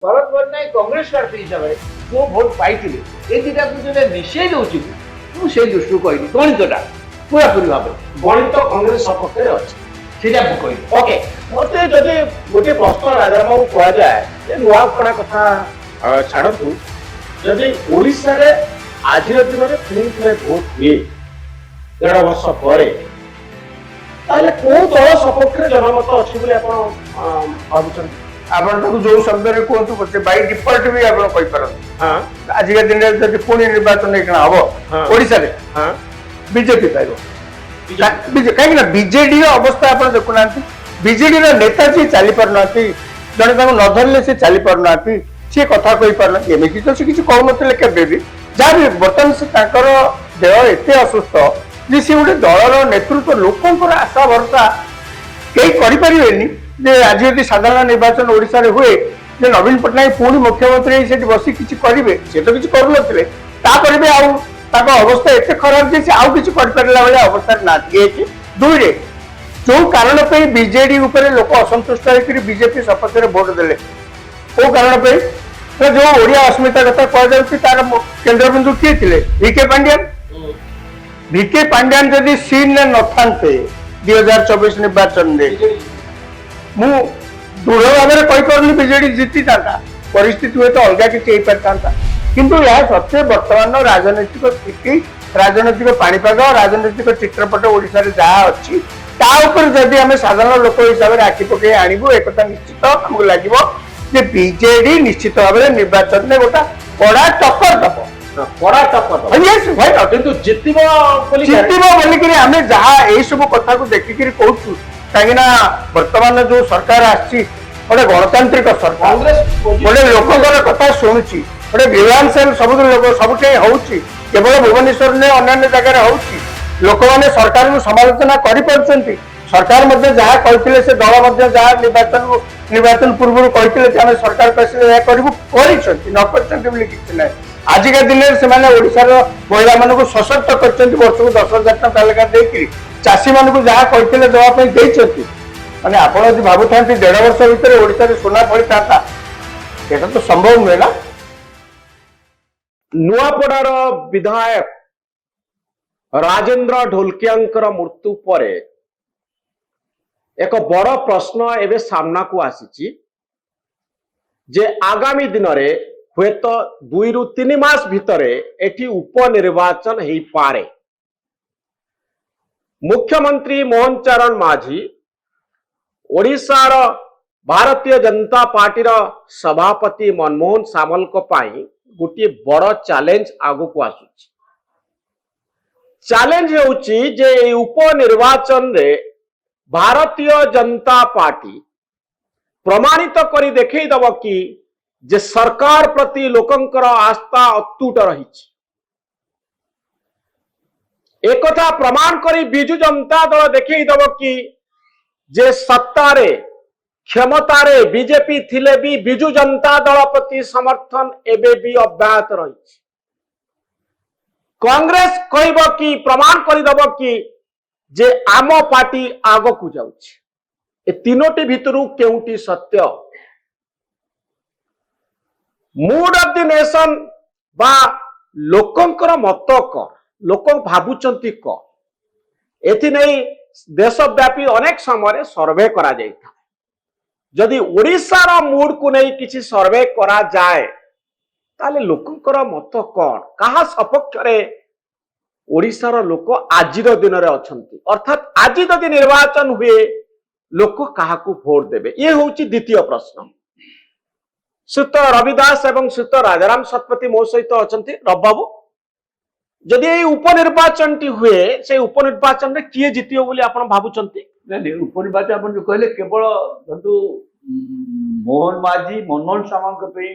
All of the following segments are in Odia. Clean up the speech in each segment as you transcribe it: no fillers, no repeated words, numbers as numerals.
भरत पट्टनायक कांग्रेस प्रार्थी हिसाब से जो भोट पाई ये दुटा जो मिसई दौर मुझे दृष्टि कहली गणितटा पूरापूरी भाव गणित कांग्रेस सपक्ष अच्छे कहली ओके मत जदि गोटे प्रश्न राजाराम को कहुए नुआपड़ा कथा छाड़ू जदि ओडिशा रे आज दिन में फिल्म थे भोट हुए 1.5 वर्ष पर कौ दल सपक्ष जनमत अच्छी भावुं आपण जो शब्द कहतु पचे बाय डिफॉल्ट भी आपण कहि परन हां आज के दिन जदि पुणी निर्वाचन एकना हबो ओडिसा रे हां बीजेपी पाइबो कहीं ना बीजेडी अवस्था आप देखुना बीजेडी नेता जी चली पार ना जड़े न धरले से चली पार ना सी कथा कही पारना एमती तो किसी कहते केवे भी जहाँ भी बर्तमान से देह एत असुस्थ जे सी गोटे दलर नेतृत्व लोकंर आशा भरसा कई करें आज यदि साधारण निर्वाचन ओडिशा रे हुए जे नवीन पट्टनायक पुणी मुख्यमंत्री से बसी किसी करेंगे सी तो किसी करुनथिले तापर भी आउ ताको अवस्था एते खराब जे से आउ किछि कर परला वाला अवस्था ना एक दुई रे जो कारण पे बीजेडी ऊपर लोक असंतुष्ट होकर बीजेपी सपक्ष रे वोट देले को कारण पे तो जो ओडिया अस्मिता कथा कह जाउछि तार केंद्र बिंदु किए थिले वीके पांड्यान जदि सीन न नथांते 2024 निर्वाचन रे मु दृढ़ भाव में कही पारुनी बीजेडी जीति था परिस्थिति हुए तो अलग किसी हो पारता किंतु यह सत्य वर्तमान राजनैतिक स्थिति राजनैतिक पाणीपाग राजनैतिक चित्रपट ओडिशा रे जहाँ अच्छी जदि आम साधारण लोक हिसाब से आखि पकई आणबू एक निश्चित आमको लगे बीजेडी निश्चित भाव में निर्वाचन में गोटा कड़ा टक्कर दब कड़ा टक्कर किंतु जितब बोलिक आम जहाँ यही सब कथा को देखिक कहूँ कहीं वर्तमान जो सरकार आसी गोटे गणतांत्रिक सरकार गोटे लोक कथा शुणुची गोटे विधानसभा सब लोक सबुठे होउची केवल भुवनेश्वर ने अन्य जगह होउची लोक मैंने सरकार को समालोचना करि सरकार मध्य जहाँ कहते से दल मध्य जहाँ निर्वाचन पूर्व कहते आम सरकार पैसे करूँ न कि आजिका दिन से ओडिशार महिला मानक सशक्त कर वर्ष को 10,000 टका लेखा देकर चाषी मानक जहाँ कहते देवाई माने आप भावुं 1.5 वर्ष भितर ओडिशा रे सोना फली था तो संभव नुहे ना नुआपड़ार विधायक राजेंद्र ढोलकियांकर मृत्यु पर एक बड़ प्रश्न एवं सामना को आसी जे आगामी दिन में हुए तो 2 ରୁ 3 मास भितर एठी उपनिर्वाचन हो पारे मुख्यमंत्री मोहन चरण माझी ओडिशार भारतीय जनता पार्टी सभापति मनमोहन सामल को पाई गोटे बड़ चैलेंज आगु को आसुची चैलेंज होउची जे उपनिर्वाचन रे भारतीय जनता पार्टी प्रमाणित करी देखई दब कि जे सरकार प्रति लोकंकर आस्था अतुट रही एक कथा प्रमाण करी बिजु जनता दल देखई दब कि जे सत्तारे क्षमतारे बीजेपी थिले भी बिजु जनता दल प्रति समर्थन एबे भी अब्याहत रही कांग्रेस कहब कि प्रमाण करदब कि जे आम पार्टी आग को जाउछि ए तीनोटी भितरु केउटी सत्य मूड ऑफ द नेशन बा लोकंकर मत क लोक भाबुचंती क एथि नहीं देशव्यापी अनेक समय सर्वे करा जाय था जदि ओडिशार मूड को नहीं किसी सर्वे करा जाए ताले लोकंकर मत कौन कहा सपक्ष रे ओडिशार लोक आज दिन रे अछंती अर्थात आज जदि निर्वाचन हुए लोक कहा को वोट देबे ये होउची द्वितीय प्रश्न श्रीत रविदास एवं श्रीत राजाराम शतपथी मो सहित अछंती रब बाबू जदि ये उपनिर्वाचन टी हुए से उपनिर्वाचन रे किए जितियो बोली आपण भाबुचंती नहीं उपनिर्वाचन अपन जो कहले केवल जंतु मोहन माझी मनमोहन सामंत पे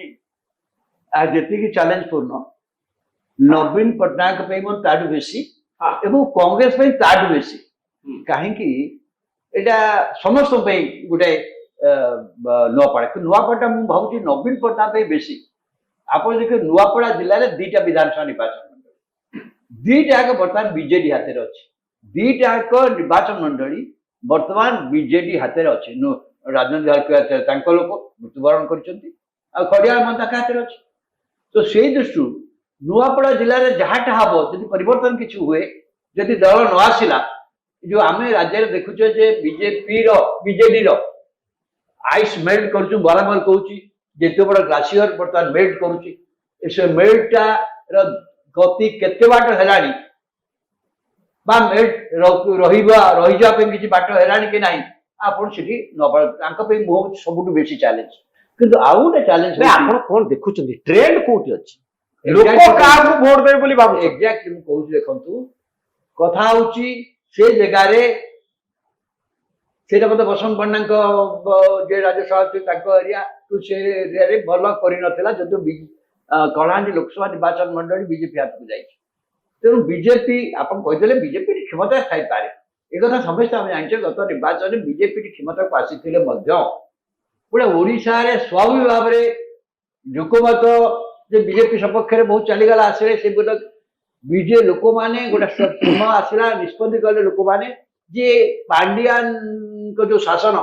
आज जी चैलेंज पूर्ण नवीन पट्टनायक पे मन ताडू बेसी एवं कांग्रेस पे ताडू बेसी कहीं एटा समस्त पे गोटे नुआपड़ा मुझे भावी नवीन पट्टनायक बेसी आप देखिए नुआपड़ा जिले में 2टा विधानसभा निर्वाचन मंडली 2टाक बर्तमान बीजेडी हाथ में अच्छी 2टाक निर्वाचन मंडली बर्तमान बीजेडी हाथ में अच्छी राजेंद्र लोक मृत्युवरण कर ଆଉ ଖଡ଼ିଆଳ ମଧ୍ୟ ତାଙ୍କ ହାତରେ ଅଛି। ତ ସେଇ ଦୃଷ୍ଟିରୁ ନୂଆପଡ଼ା ଜିଲ୍ଲାରେ ଯାହାଟା ହବ ଯଦି ପରିବର୍ତ୍ତନ କିଛି ହୁଏ, ଯଦି ଦଳ ନ ଆସିଲା, ଯୋଉ ଆମେ ରାଜ୍ୟରେ ଦେଖୁଛେ ଯେ ବିଜେଡିର ଆଇସ୍ ମେଲ୍ଟ କରୁଛୁ, ବରାବର କହୁଛି ଯେତେ ବଡ଼ ଗ୍ଲାସିୟର ବର୍ତ୍ତମାନ ମେଲ୍ଟ କରୁଛି, ସେ ମେଲ୍ଟଟାର ଗତି କେତେ ବାଟ ହେଲାଣି ବା ମେଲ୍ଟ ରହିଯିବା ପାଇଁ କିଛି ବାଟ ହେଲାଣି କି ନାହିଁ, ଆପଣ ସେଠି ତାଙ୍କ ପାଇଁ ମୁଁ ହଉଛି ସବୁଠୁ ବେଶୀ ଚ୍ୟାଲେଞ୍ଜ। କିନ୍ତୁ ଆଉ ଗୋଟେ ଚ୍ୟାଲେଞ୍ଜ ଆପଣ କଣ ଦେଖୁଛନ୍ତି, ଟ୍ରେଣ୍ଡ କୋଉଠି ଅଛି, ଲୋକ କାହାକୁ ଭୋଟ ଦେବେ ବୋଲି ଭାବୁଛନ୍ତି? ଏକ୍ଜାକ୍ଟଲି ମୁଁ କହୁଛି, ଦେଖନ୍ତୁ କଥା ହଉଛି ସେ ଜାଗାରେ ସେଇଟା ବୋଧେ ବସନ୍ତ ପଣ୍ଡାଙ୍କ ଯେ ରାଜ୍ୟସଭା ତାଙ୍କ ଏରିଆ ସେ ଏରିଆରେ ଭଲ କରିନଥିଲା, ଯଦି କଳାହାଣ୍ଡି ଲୋକସଭା ନିର୍ବାଚନ ମଣ୍ଡଳୀ ବିଜେପି ହାତକୁ ଯାଇଛି। ତେଣୁ ବିଜେପି ଆପଣ କହିଦେଲେ ବିଜେପି କ୍ଷମତା ଥାଇପାରେ, ଏକଥା ସମସ୍ତେ ଆମେ ଜାଣିଛେ। ଗତ ନିର୍ବାଚନରେ ବିଜେପି କ୍ଷମତାକୁ ଆସିଥିଲେ ମଧ୍ୟ ଗୋଟେ ଓଡ଼ିଶାରେ ସ୍ୱାଭାବିକ ଭାବରେ ଲୋକମତ ଯେ ବିଜେପି ସପକ୍ଷରେ ବହୁତ ଚାଲିଗଲା ଆସିଲେ, ସେ ଗୋଟେ ଲୋକମାନେ ଗୋଟେ ସମୟ ଆସିଲା ନିଷ୍ପତ୍ତି କଲେ ଲୋକମାନେ ଯେ ପାଣ୍ଡିଆନଙ୍କ ଯୋଉ ଶାସନ,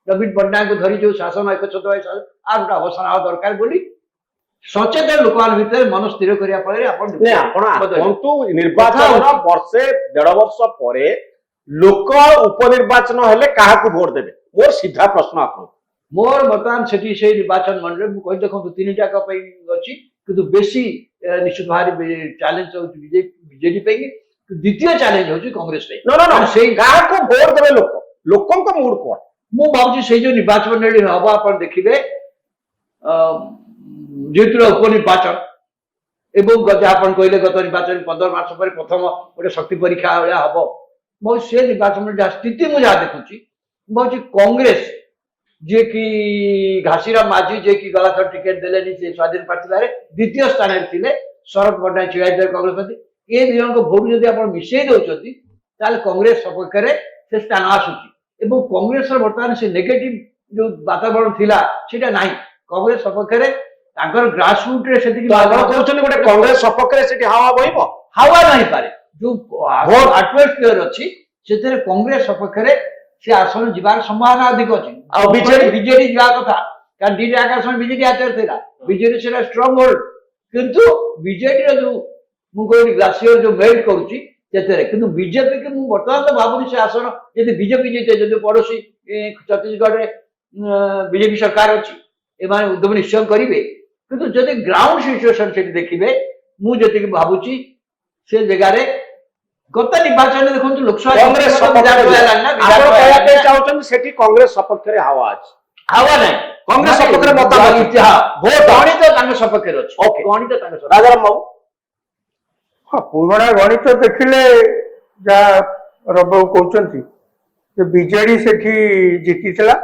ନବୀନ ପଟ୍ଟନାୟକଙ୍କୁ ଧରି ଯୋଉ ଶାସନ ଏକଛତ୍ରବାଦୀ ଶାସନ, ଆର ଗୋଟେ ଅବସାନ ହେବା ଦରକାର ବୋଲି ସଚେତନ ଲୋକମାନଙ୍କ ଭିତରେ ମନ ସ୍ଥିର କରିବା ଫଳରେ ଆପଣ ନିର୍ବାଚନ ବର୍ଷେ 1.5 ବର୍ଷ ପରେ ଲୋକ ଉପନିର୍ବାଚନ ହେଲେ କାହାକୁ ଭୋଟ ଦେବେ? ମୋର ସିଧା ପ୍ରଶ୍ନ ଆପଣଙ୍କୁ। ମୋର ବର୍ତ୍ତମାନ ସେଠି ସେଇ ନିର୍ବାଚନ ମଣ୍ଡଳୀ ମୁଁ କହି ଦେଖନ୍ତୁ 3ଟାକ ପାଇଁ ଅଛି, କିନ୍ତୁ ବେଶୀ ନିଶ୍ଚିତ ଭାବରେ ଚ୍ୟାଲେଞ୍ଜ ହଉଛି ବିଜେଡି ପାଇଁ, ଦ୍ୱିତୀୟ ଚ୍ୟାଲେଞ୍ଜ ହଉଛି କଂଗ୍ରେସ ପାଇଁ। ସେଇ କାହାକୁ ଭୋଟ ଦେବେ ଲୋକ, ଲୋକଙ୍କ ମୁଡ କଣ? ମୁଁ ଭାବୁଛି ସେଇ ଯୋଉ ନିର୍ବାଚନ ମଣ୍ଡଳୀ ହବ ଆପଣ ଦେଖିବେ, ଯେହେତୁ ଉପନିର୍ବାଚନ ଏବଂ ଯାହା ଆପଣ କହିଲେ ଗତ ନିର୍ବାଚନ 15 ମାସ ପରେ ପ୍ରଥମ ଗୋଟେ ଶକ୍ତି ପରୀକ୍ଷା ଭଳିଆ ହବ, ମୁଁ ସେ ନିର୍ବାଚନ ଯାହା ସ୍ଥିତି ମୁଁ ଯାହା ଦେଖୁଛି, ମୁଁ ଭାବୁଛି କଂଗ୍ରେସ ଯିଏକି ଘାସିରାମ ମାଝୀ ଯିଏକି ଗଲାଥର ଟିକେଟ ଦେଲେନି, ସେ ସ୍ୱାଧୀନ ପ୍ରାର୍ଥୀରେ ଦ୍ୱିତୀୟ ସ୍ଥାନରେ ଥିଲେ, ଶରଦ ପଟ୍ଟନାୟକ ଛିଡ଼ା ହେଇଥିଲେ କଂଗ୍ରେସ ପ୍ରତି, ଏ ଦୁଇ ଜଣଙ୍କ ଭୋଟ ଯଦି ଆପଣ ମିଶେଇ ଦଉଛନ୍ତି ତାହେଲେ କଂଗ୍ରେସ ସପକ୍ଷରେ ସେ ସ୍ଥାନ ଆସୁଛି ଏବଂ କଂଗ୍ରେସର ବର୍ତ୍ତମାନ ସେ ନେଗେଟିଭ ଯୋଉ ବାତାବରଣ ଥିଲା ସେଟା ନାହିଁ। କଂଗ୍ରେସ ସପକ୍ଷରେ ତାଙ୍କର ଗ୍ରାସ ରୁଟ୍ରେ ସେତିକି କହୁଛନ୍ତି ଗୋଟେ କଂଗ୍ରେସ ସପକ୍ଷରେ ସେଠି ହାୱା ବହିବ, ହାୱା ରହିପାରେ, ଯୋଉ ଆଟମୋସ୍ଫିୟର ଅଛି ସେଥିରେ କଂଗ୍ରେସ ସପକ୍ଷରେ ସେ ଆସନ ଯିବାର ସମ୍ଭାବନା ଅଧିକ ଅଛି। ଆଉ ବିଜେଡି ଯିବା କଥା, କାରଣ 2ଟା ଆସନ ବିଜେଡି ହାତରେ ଥିଲା, ବିଜେଡି ସେଟା ଷ୍ଟ୍ରଙ୍ଗ ହୋଲ୍ଡ, କିନ୍ତୁ ବିଜେଡିର ଯୋଉ ମୁଁ କହିଲି ଗ୍ଲାସିୟର ଯୋଉ ମେଲ୍ଟ କରୁଛି ସେଥିରେ, କିନ୍ତୁ ବିଜେପିକୁ ମୁଁ ବର୍ତ୍ତମାନ ତ ଭାବୁନି ସେ ଆସନ ଯଦି ବିଜେପି ଜିତେ, ଯଦି ପଡୋଶୀ ଛତିଶଗଡ଼ରେ ବିଜେପି ସରକାର ଅଛି, ଏମାନେ ଉଦ୍ୟମ ନିଶ୍ଚୟ କରିବେ, କିନ୍ତୁ ଯଦି ଗ୍ରାଉଣ୍ଡ ସିଚୁଏସନ ସେଠି ଦେଖିବେ, ମୁଁ ଯେତିକି ଭାବୁଛି ସେ ଜାଗାରେ ଗତ ନିର୍ବାଚନରେ ଦେଖନ୍ତୁ ଲୋକସଭା ଚାହୁଁଛନ୍ତି ସେଠି କଂଗ୍ରେସ ସପକ୍ଷରେ ହାୱା ଅଛି, ହାୱା ନାହିଁ, କଂଗ୍ରେସ ସପକ୍ଷରେ ଗଣିତ ତାଙ୍କ ସପକ୍ଷରେ ଅଛି। ଗଣିତ ତାଙ୍କ ରାଜାରାମ ବାବୁ, ହଁ ପୁରୁଣା ଗଣିତ ଦେଖିଲେ ଯାହା ରବାବୁ କହୁଛନ୍ତି ଯେ ବିଜେଡି ସେଠି ଜିତିଥିଲା,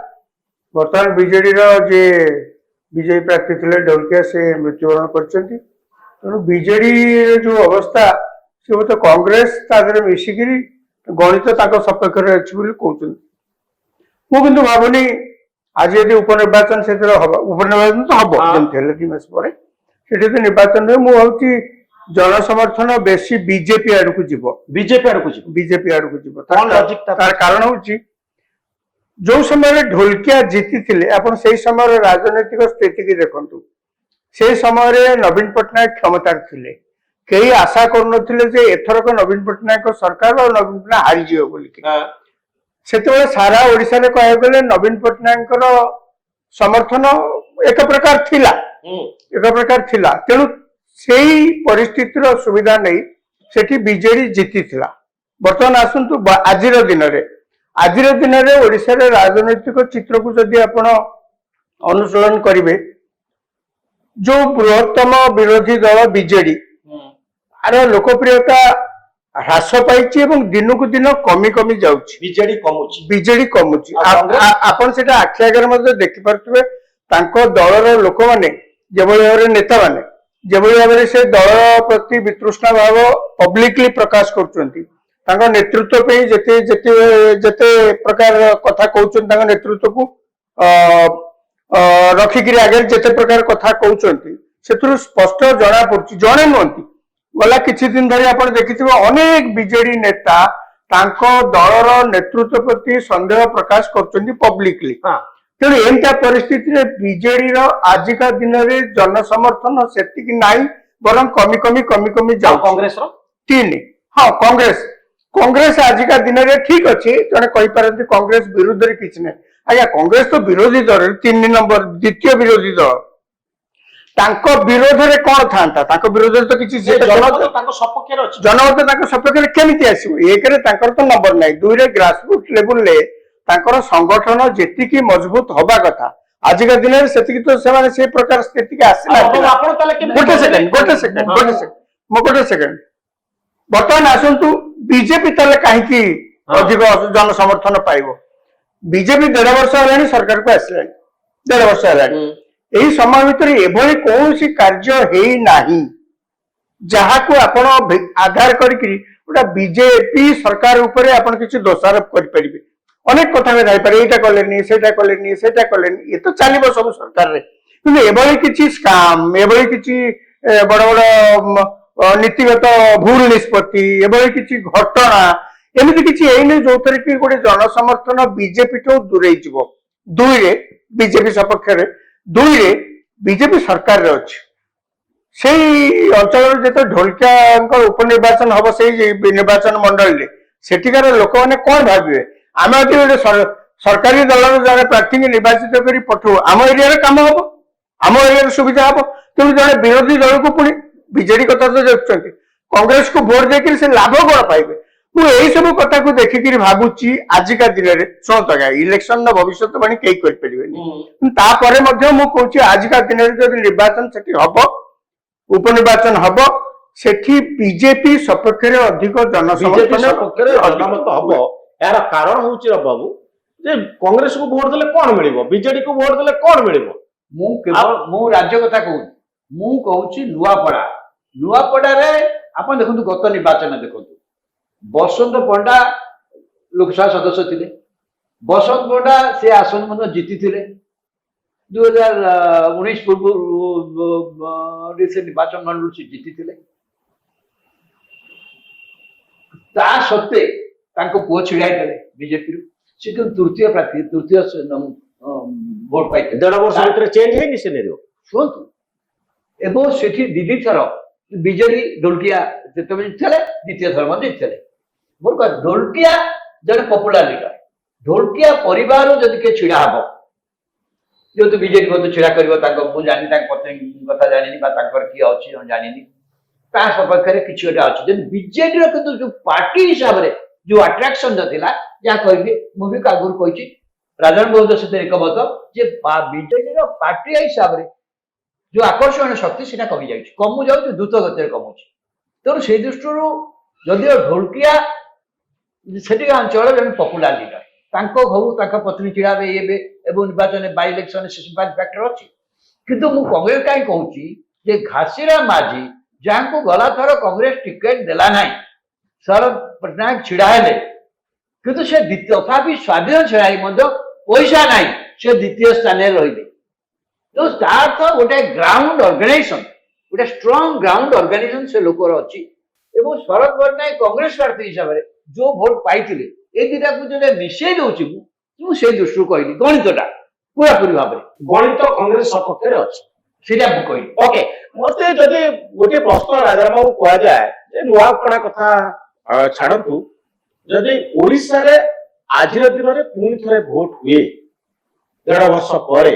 ବର୍ତ୍ତମାନ ବିଜେଡିର ଯେ ବିଜେପି ପ୍ରାର୍ଥୀ ଥିଲେ ଢୋଲକିଆ ସେ ମୃତ୍ୟୁବରଣ କରିଛନ୍ତି। ତେଣୁ ବିଜେଡିର ଯୋଉ ଅବସ୍ଥା ସେ ବୋଧେ କଂଗ୍ରେସ ତା ଦେହରେ ମିଶିକିରି ଗଣିତ ତାଙ୍କ ସପକ୍ଷରେ ଅଛି ବୋଲି କହୁଛନ୍ତି। ମୁଁ କିନ୍ତୁ ଭାବୁନି ଆଜି ଯଦି ଉପନିର୍ବାଚନ ସେଥିରେ ହବ, ଉପନିର୍ବାଚନ ତ ହବ ଯେମିତି ହେଲେ 2 ମାସ ପରେ, ସେଠି ଯଦି ନିର୍ବାଚନ ହୁଏ ମୁଁ ଭାବୁଛି ଜନସମର୍ଥନ ବେଶୀ ବିଜେପି ଆଡକୁ ଯିବ, ବିଜେପି ଆଡକୁ ଯିବ। ତାର କାରଣ ହଉଛି ଯୋଉ ସମୟରେ ଢୋଲକିଆ ଜିତିଥିଲେ, ଆପଣ ସେଇ ସମୟର ରାଜନୈତିକ ସ୍ଥିତିକି ଦେଖନ୍ତୁ, ସେଇ ସମୟରେ ନବୀନ ପଟ୍ଟନାୟକ କ୍ଷମତାରେ ଥିଲେ, କେହି ଆଶା କରୁନଥିଲେ ଯେ ଏଥରକ ନବୀନ ପଟ୍ଟନାୟକ ସରକାର ଆଉ ନବୀନ ପଟ୍ଟନାୟକ ହାରିଯିବ ବୋଲିକି। ସେତେବେଳେ ସାରା ଓଡ଼ିଶାରେ କହିବାକୁ ଗଲେ ନବୀନ ପଟ୍ଟନାୟକଙ୍କର ସମର୍ଥନ ଏକ ପ୍ରକାର ଥିଲା, ତେଣୁ ସେଇ ପରିସ୍ଥିତିର ସୁବିଧା ନେଇ ସେଠି ବିଜେଡି ଜିତିଥିଲା। ବର୍ତ୍ତମାନ ଆସନ୍ତୁ ଆଜିର ଦିନରେ ଓଡ଼ିଶାରେ ରାଜନୈତିକ ଚିତ୍ରକୁ ଯଦି ଆପଣ ଅନୁଶୀଳନ କରିବେ, ଯୋଉ ବୃହତ୍ତମ ବିରୋଧୀ ଦଳ ବିଜେଡି ଆର ଲୋକପ୍ରିୟତା ହ୍ରାସ ପାଇଛି ଏବଂ ଦିନକୁ ଦିନ କମି ଯାଉଛି, ବିଜେଡି କମୁଛି। ଆପଣ ସେଟା ଆଖି ଆଗରେ ମଧ୍ୟ ଦେଖିପାରୁଥିବେ, ତାଙ୍କ ଦଳର ଲୋକମାନେ ଯେଭଳି ଭାବରେ ନେତାମାନେ ଯେଭଳି ଭାବରେ ସେ ଦଳ ପ୍ରତି ବିତୃଷ୍ଣା ଭାବ ପବ୍ଲିକଲି ପ୍ରକାଶ କରୁଛନ୍ତି, ତାଙ୍କ ନେତୃତ୍ୱ ପାଇଁ ଯେତେ ପ୍ରକାର କଥା କହୁଛନ୍ତି, ତାଙ୍କ ନେତୃତ୍ୱକୁ ରଖିକିରି ଆଗରେ ଯେତେ ପ୍ରକାର କଥା କହୁଛନ୍ତି, ସେଥିରୁ ସ୍ପଷ୍ଟ ଜଣା ପଡୁଛି, ଜଣେ ନୁହନ୍ତି, ଗଲା କିଛି ଦିନ ଧରି ଆପଣ ଦେଖିଥିବେ ଅନେକ ବିଜେଡି ନେତା ତାଙ୍କ ଦଳର ନେତୃତ୍ୱ ପ୍ରତି ସନ୍ଦେହ ପ୍ରକାଶ କରୁଛନ୍ତି ପବ୍ଲିକଲି। ତେଣୁ ଏମିତିଆ ପରିସ୍ଥିତିରେ ବିଜେଡିର ଆଜିକା ଦିନରେ ଜନସମର୍ଥନ ସେତିକି ନାହିଁ, ବରଂ କମି କମି କମି କମି ଆଉ ଯାଉଛି। କଂଗ୍ରେସର 3 ହଁ କଂଗ୍ରେସ ଆଜିକା ଦିନରେ ଠିକ ଅଛି, ଜଣେ କହିପାରନ୍ତି କଂଗ୍ରେସ ବିରୁଦ୍ଧରେ କିଛି ନାହିଁ। ଆଜ୍ଞା କଂଗ୍ରେସ ତ ବିରୋଧୀ ଦଳ, 3 ନମ୍ବର ଦ୍ୱିତୀୟ ବିରୋଧୀ ଦଳ, ତାଙ୍କ ବିରୋଧରେ କଣ ଥାନ୍ତା? ତାଙ୍କ ବିରୋଧରେ ତ କିଛି ଜନମତ ତାଙ୍କ ସପକ୍ଷରେ ଅଛି। ଜନମତ ତାଙ୍କ ସପକ୍ଷରେ କେମିତି ଆସିବ? ଏକରେ ତାଙ୍କର ତ ନମ୍ବର ନାହିଁ, 2ରେ ଗ୍ରାସରୁଟ ଲେବୁଲରେ ତାଙ୍କର ସଂଗଠନ ଯେତିକି ମଜବୁତ ହବା କଥା ଆଜିକା ଦିନରେ ସେତିକି ତ ସେମାନେ ସେ ପ୍ରକାର ସ୍ଥିତିକି ଆସିନାହାନ୍ତି। ଆପଣ ତାହେଲେ ଗୋଟେ ସେକେଣ୍ଡ ବର୍ତ୍ତମାନ ଆସନ୍ତୁ ବିଜେପି ତାହେଲେ କାହିଁକି ଅଧିକ ଜନସମର୍ଥନ ପାଇବ? ବିଜେପି 1.5 ବର୍ଷ ହେଲାଣି ସରକାରକୁ ଆସିଲାଣି, 1.5 ବର୍ଷ ହେଲାଣି। ଏହି ସମୟ ଭିତରେ ଏଭଳି କୌଣସି କାର୍ଯ୍ୟ ହେଇନାହିଁ ଯାହାକୁ ଆପଣ ଆଧାର କରିକି ଗୋଟେ ବିଜେପି ସରକାର ଉପରେ ଆପଣ କିଛି ଦୋଷାରୋପ କରିପାରିବେ। ଅନେକ କଥା ହେଇପାରେ, ଏଇଟା କଲେନି ସେଇଟା କଲେନି ସେଇଟା କଲେନି, ଏ ତ ଚାଲିବ ସବୁ ସରକାରରେ। କିନ୍ତୁ ଏଭଳି କିଛି ସ୍କାମ, ଏଭଳି କିଛି ବଡ ବଡ ନୀତିଗତ ଭୁଲ ନିଷ୍ପତ୍ତି, ଏଭଳି କିଛି ଘଟଣା ଏମିତି କିଛି ହେଇନି ଯୋଉଥିରେ କି ଗୋଟେ ଜନସମର୍ଥନ ବିଜେପି ଠୁ ଦୂରେଇ ଯିବ। 2ରେ ବିଜେପି ସପକ୍ଷରେ, 2ରେ ବିଜେପି ସରକାରରେ ଅଛି। ସେଇ ଅଞ୍ଚଳରେ ଯେତେବେଳେ ଢୋଲକିଆଙ୍କ ଉପନିର୍ବାଚନ ହବ ସେଇ ନିର୍ବାଚନ ମଣ୍ଡଳୀରେ, ସେଠିକାର ଲୋକମାନେ କଣ ଭାବିବେ? ଆମେ ଯଦି ଗୋଟେ ସରକାରୀ ଦଳର ଜଣେ ପ୍ରାର୍ଥୀଙ୍କୁ ନିର୍ବାଚିତ କରି ପଠଉ, ଆମ ଏରିଆରେ କାମ ହବ, ଆମ ଏରିଆରେ ସୁବିଧା ହବ। ତେଣୁ ଜଣେ ବିରୋଧୀ ଦଳକୁ ପୁଣି ବିଜେଡି କଥା ତ ଦେଖୁଛନ୍ତି, କଂଗ୍ରେସକୁ ଭୋଟ ଦେଇକି ସେ ଲାଭ କଣ ପାଇବେ? ମୁଁ ଏଇ ସବୁ କଥାକୁ ଦେଖିକିରି ଭାବୁଛି ଆଜିକା ଦିନରେ, ଶୁଣନ୍ତୁ ଆଜ୍ଞା ଇଲେକ୍ସନର ଭବିଷ୍ୟତବାଣୀ କେହି କରିପାରିବେନି, ତାପରେ ମଧ୍ୟ ମୁଁ କହୁଛି ଆଜିକା ଦିନରେ ଯଦି ନିର୍ବାଚନ ସେଠି ହବ, ଉପନିର୍ବାଚନ ହବ, ସେଠି ବିଜେପି ସପକ୍ଷରେ ଅଧିକ ଜନସମର୍ଥନ ଜନମତ ହବ। ଏହାର କାରଣ ହଉଛି ବାବୁ ଯେ କଂଗ୍ରେସକୁ ଭୋଟ ଦେଲେ କଣ ମିଳିବ, ବିଜେଡିକୁ ଭୋଟ ଦେଲେ କଣ ମିଳିବ? ମୁଁ ରାଜ୍ୟ କଥା କହୁନି, ମୁଁ କହୁଛି ନୂଆପଡାରେ ଆପଣ ଦେଖନ୍ତୁ, ଗତ ନିର୍ବାଚନ ଦେଖନ୍ତୁ, ବସନ୍ତ ପଣ୍ଡା ଲୋକସଭା ସଦସ୍ୟ ଥିଲେ, ବସନ୍ତ ପଣ୍ଡା ସେ ଆସନ ମଧ୍ୟ ଜିତିଥିଲେ। 2019 ପୂର୍ବରୁ ସେ ନିର୍ବାଚନ ମଣ୍ଡଳରୁ ସେ ଜିତିଥିଲେ। ତା ସତ୍ତ୍ୱେ ତାଙ୍କ ପୁଅ ଛିଡା ହେଇଥିଲେ ବିଜେପିରୁ, ସେ କିନ୍ତୁ ତୃତୀୟ ଭୋଟ ପାଇଥିଲେ। 1.5 ବର୍ଷ ଭିତରେ ଚେଞ୍ଜ ହେଇନି ସିନେରିଓ। ଶୁଣନ୍ତୁ, ଏବଂ ସେଠି 2 ଥର ବିଜେଡି ଢୋଲକିଆ ଯେତେବେଳେ ଜିତିଥିଲେ, 2ୟ ଥର ମଧ୍ୟ ଜିତିଥିଲେ। ମୋର କହିବା ଢୋଲକିଆ ଜଣେ ପପୁଲାର ଲିଡର, ଢୋଲକିଆ ପରିବାରରୁ ଯଦି କିଏ ଛିଡା ହବ, ଯେହେତୁ ବିଜେଡି ମଧ୍ୟ ଛିଡା କରିବ, ତାଙ୍କ ମୁଁ ଜାଣିନି, ତାଙ୍କ ପତ୍ନୀ କଥା ଜାଣିନି ବା ତାଙ୍କର କିଏ ଅଛି ଜାଣିନି, ତା ସପକ୍ଷରେ କିଛି ଗୋଟେ ଅଛି। ଯଦି ବିଜେଡିର କିନ୍ତୁ ଯୋଉ ପାର୍ଟି ହିସାବରେ ଯୋଉ ଆଟ୍ରାକ୍ସନ ଥିଲା, ଯାହା କହିବି ମୁଁ ବି ଆଗରୁ କହିଛି, ରାଜନ ବହୁତ ସେଥିରେ ଏକମତ ଯେ ବିଜେଡିର ପାର୍ଟି ହିସାବରେ ଯୋଉ ଆକର୍ଷଣୀୟ ଶକ୍ତି ସେଟା କମି ଯାଉଛି, କମୁ ଯାଉଛି, ଦ୍ରୁତ ଗତିରେ କମୁଛି। ତେଣୁ ସେଇ ଦୃଷ୍ଟିରୁ ଯଦିଓ ଢୋଲକିଆ ସେଠିକା ଅଞ୍ଚଳରେ ଜଣେ ପପୁଲାର ଲିଡର, ତାଙ୍କ ଘରୁ ତାଙ୍କ ପତ୍ନୀ ଛିଡା ହେବେ ଏବଂ ନିର୍ବାଚନ ବାଇ ଇଲେକ୍ସନ ଫ୍ୟାକ୍ଟର ଅଛି। କିନ୍ତୁ ମୁଁ କଂଗ୍ରେସ କାହିଁ କହୁଛି ଯେ ଘାସିରାମ ମାଝୀ ଯାହାଙ୍କୁ ଗଲାଥର କଂଗ୍ରେସ ଟିକେଟ ଦେଲା ନାହିଁ, ଶରଦ ପଟ୍ଟନାୟକ ଛିଡା ହେଲେ, କିନ୍ତୁ ସେ ତଥାପି ସ୍ୱାଧୀନ ଛିଡାଇ ମଧ୍ୟ ପଇସା ନାହିଁ, ସେ 2ୟ ସ୍ଥାନରେ ରହିଲେ। ତ ତା ଅର୍ଥ ଗୋଟେ ଗ୍ରାଉଣ୍ଡ ଅର୍ଗାନାଇଜେସନ, ଗୋଟେ ଷ୍ଟ୍ରଙ୍ଗ ଗ୍ରାଉଣ୍ଡ ଅର୍ଗାନାଇଜେସନ ସେ ଲୋକର ଅଛି। ଏବଂ ଶରଦ ପଟ୍ଟନାୟକ କଂଗ୍ରେସ ପ୍ରାର୍ଥୀ ହିସାବରେ ଯୋଉ ଭୋଟ ପାଇଥିଲେ, এই ଦିଟାକୁ ଯଦି ମିଶେଇ ଦଉଛି, ମୁଁ ସେଇ ଦୃଷ୍ଟିରୁ କହିଲି ଗଣିତଟା ପୁରାପୁରି ଭାବରେ ଗଣିତ କଂଗ୍ରେସ ସପକ୍ଷରେ ଅଛି, ସେଇଟା ମୁଁ କହିଲି। ଓକେ, ମତେ ଯଦି ଗୋଟିଏ ପ୍ରଶ୍ନ ରାଜାରାମକୁ କୁହାଯାଏ ଯେ ନୂଆପଡା କଥା ଛାଡନ୍ତୁ, ଯଦି ଓଡିଶାରେ ଆଜିର ଦିନରେ ପୁଣି ଥରେ ଭୋଟ ହୁଏ 1.5 ବର୍ଷ ପରେ,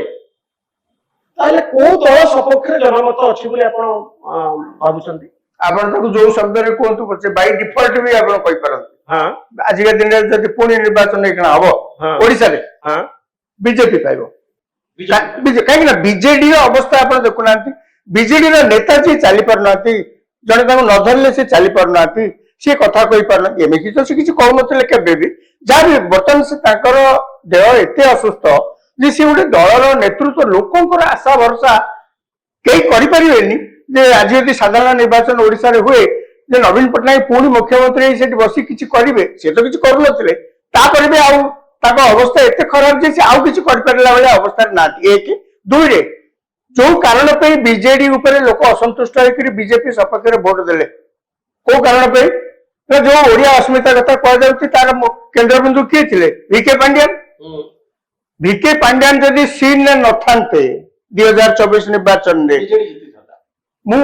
ତାହେଲେ କୋଉ ଦଳ ସପକ୍ଷରେ ଜନମତ ଅଛି ବୋଲି ଆପଣ ଭାବୁଛନ୍ତି? ଆପଣ ତାକୁ ଯୋଉ ଶବ୍ଦରେ କୁହନ୍ତୁ ପଛେ ବାଇ ଡିଫଲ୍ଟ ବି ଆପଣ କହିପାରନ୍ତି। ଆଜିକା ଦିନରେ ଯଦି ପୁଣି ନିର୍ବାଚନ ହବ ଓଡିଶାରେ, ବିଜେପି ପାଇବ। କାହିଁକି ନା ବିଜେଡିର ଅବସ୍ଥା ଆପଣ ଦେଖୁନାହାନ୍ତି, ବିଜେଡିର ନେତା ଯିଏ ଚାଲି ପାରୁନାହାନ୍ତି, ଜଣେ ତାଙ୍କୁ ନ ଧରିଲେ ସେ ଚାଲି ପାରୁନାହାନ୍ତି, ସିଏ କଥା କହିପାରୁନାହାନ୍ତି, ଏମିତି ତ ସେ କିଛି କହୁନଥିଲେ କେବେ ବି। ଯାହା ବି ବର୍ତ୍ତମାନ ସେ ତାଙ୍କର ଦେହ ଏତେ ଅସୁସ୍ଥ ଯେ ସେ ଗୋଟେ ଦଳର ନେତୃତ୍ୱ, ଲୋକଙ୍କର ଆଶା ଭରସା କେହି କରିପାରିବେନି ଯେ ଆଜି ଯଦି ସାଧାରଣ ନିର୍ବାଚନ ଓଡିଶାରେ ହୁଏ ଯେ ନବୀନ ପଟ୍ଟନାୟକ ପୁଣି ମୁଖ୍ୟମନ୍ତ୍ରୀ ହେଇ ସେଠି ବସି କିଛି କରିବେ, ସେ ତ କିଛି କରୁନଥିଲେ, ତାପରେ ବି ଆଉ ତାଙ୍କ ଅବସ୍ଥା ଏତେ ଖରାପ ଯେ ସେ ଆଉ କିଛି କରିପାରିଲା ଭଳିଆ ଅବସ୍ଥାରେ ନାହାନ୍ତି। 1 2ରେ ଯୋଉ କାରଣ ପାଇଁ ବିଜେଡି ଉପରେ ଲୋକ ଅସନ୍ତୁଷ୍ଟ ହେଇକରି ବିଜେପି ସପକ୍ଷରେ ଭୋଟ ଦେଲେ, କୋଉ କାରଣ ପାଇଁ? ନା ଯୋଉ ଓଡିଆ ଅସ୍ମିତା କଥା କୁହାଯାଉଛି, ତାର କେନ୍ଦ୍ରବିନ୍ଦୁ କିଏ ଥିଲେ? ଭିକେ ପାଣ୍ଡିଆନ। ଭିକେ ପାଣ୍ଡିଆନ ଯଦି ସିନ୍ ନଥାନ୍ତେ 2024 ନିର୍ବାଚନରେ ବିଜେଡି ଜିତିଥାନ୍ତା। ମୁଁ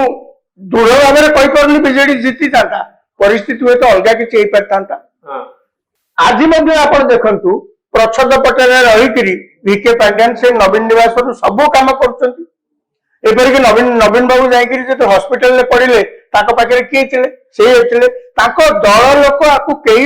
ଦୃଢ ଭାବରେ କହିପାରୁନି ବିଜେଡି ଜିତିଥାନ୍ତା, ପରିସ୍ଥିତି ହୁଏତ ଅଲଗା କିଛି ହେଇପାରିଥାନ୍ତା। ଆଜି ମଧ୍ୟ ଆପଣ ଦେଖନ୍ତୁ ପ୍ରଚ୍ଛଦ ପଟରେ ରହିକିରି ଭିକେ ପାଣ୍ଡିଆନ ସେ ନବୀନ ନିବାସରୁ ସବୁ କାମ କରୁଛନ୍ତି। ଏପରିକି ନବୀନ ବାବୁ ଯାଇକିରି ଯଦି ହସ୍ପିଟାଲରେ ପଡିଲେ ତାଙ୍କ ପାଖରେ କିଏ ଥିଲେ? ସେ ଥିଲେ। ତାଙ୍କ ଦଳ ଲୋକ ଆକୁ କେହି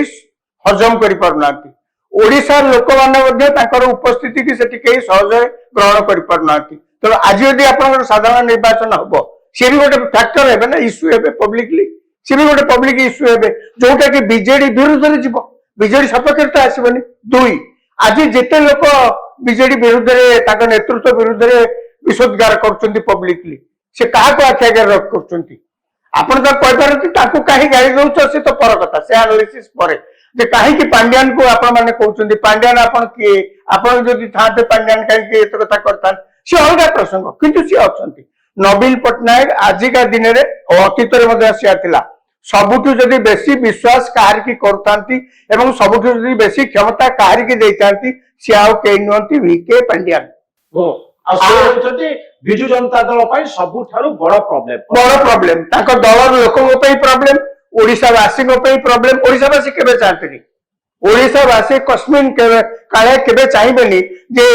ହଜମ କରିପାରୁନାହାନ୍ତି। ଓଡିଶାର ଲୋକମାନେ ମଧ୍ୟ ତାଙ୍କର ଉପସ୍ଥିତି କି ସେଠି କେହି ସହଜରେ ଗ୍ରହଣ କରିପାରୁନାହାନ୍ତି। ତେଣୁ ଆଜି ଯଦି ଆପଣଙ୍କର ସାଧାରଣ ନିର୍ବାଚନ ହବ, ସିଏ ବି ଗୋଟେ ଫ୍ୟାକ୍ଟର ହେବେ ନା, ଇସ୍ୟୁ ହେବେ ପବ୍ଲିକଲି, ସିଏ ବି ଗୋଟେ ପବ୍ଲିକ ଇସ୍ୟୁ ହେବେ, ଯୋଉଟା କି ବିଜେଡି ବିରୁଦ୍ଧରେ ଯିବ, ବିଜେଡି ସପକ୍ଷରେ ତ ଆସିବନି। ଦୁଇ, ଆଜି ଯେତେ ଲୋକ ବିଜେଡି ବିରୁଦ୍ଧରେ ତାଙ୍କ ନେତୃତ୍ୱ ବିରୁଦ୍ଧରେ ବିଷୋଦ୍ଗାର କରୁଛନ୍ତି ପବ୍ଲିକଲି, ସେ କାହାକୁ ଆଖି ଆଗରେ କରୁଛନ୍ତି? ଆପଣ ତାକୁ କହିପାରନ୍ତି ତାକୁ କାହିଁ ଗାଳି ଦଉଛ, ସେ ତ ପର କଥା, ସେ ଆନାଲିସିସ୍ ପରେ। ଯେ କାହିଁକି ପାଣ୍ଡିଆନକୁ ଆପଣ ମାନେ କହୁଛନ୍ତି, ପାଣ୍ଡିଆନ ଆପଣ କିଏ? ଆପଣ ଯଦି ଥାନ୍ତେ ପାଣ୍ଡିଆନ କାହିଁକି ଏତେ କଥା କରିଥାନ୍ତେ? ସେ ଅଲଗା ପ୍ରସଙ୍ଗ, କିନ୍ତୁ ସିଏ ଅଛନ୍ତି। ନବୀନ ପଟ୍ଟନାୟକ ଆଜିକା ଦିନରେ ଅତୀତରେ ମଧ୍ୟ ଆସିଆ ଥିଲା, ସବୁଠୁ ଯଦି ବେଶୀ ବିଶ୍ୱାସ କାହାରିକି କରୁଥାନ୍ତି ଏବଂ ସବୁଠୁ ଯଦି ବେଶୀ କ୍ଷମତା କାହାରିକି ଦେଇଥାନ୍ତି, ସେ ଆଉ କେହି ନୁହନ୍ତି, ଭିକେ ପାଣ୍ଡିଆନ। ଆଉ ସେ ହେଉଛନ୍ତି ବିଜୁ ଜନତା ଦଳ ପାଇଁ ସବୁଠାରୁ ବଡ ପ୍ରୋବ୍ଲେମ ତାଙ୍କ ଦଳର ଲୋକଙ୍କ ପାଇଁ ପ୍ରୋବ୍ଲେମ, ଓଡିଶାବାସୀଙ୍କ ପାଇଁ ପ୍ରୋବ୍ଲେମ। ଓଡିଶାବାସୀ କେବେ ଚାହାନ୍ତିନି, ଓଡିଶାବାସୀ କସ୍ମିନ୍ କାଳେ କେବେ ଚାହିଁବେନି ଯେ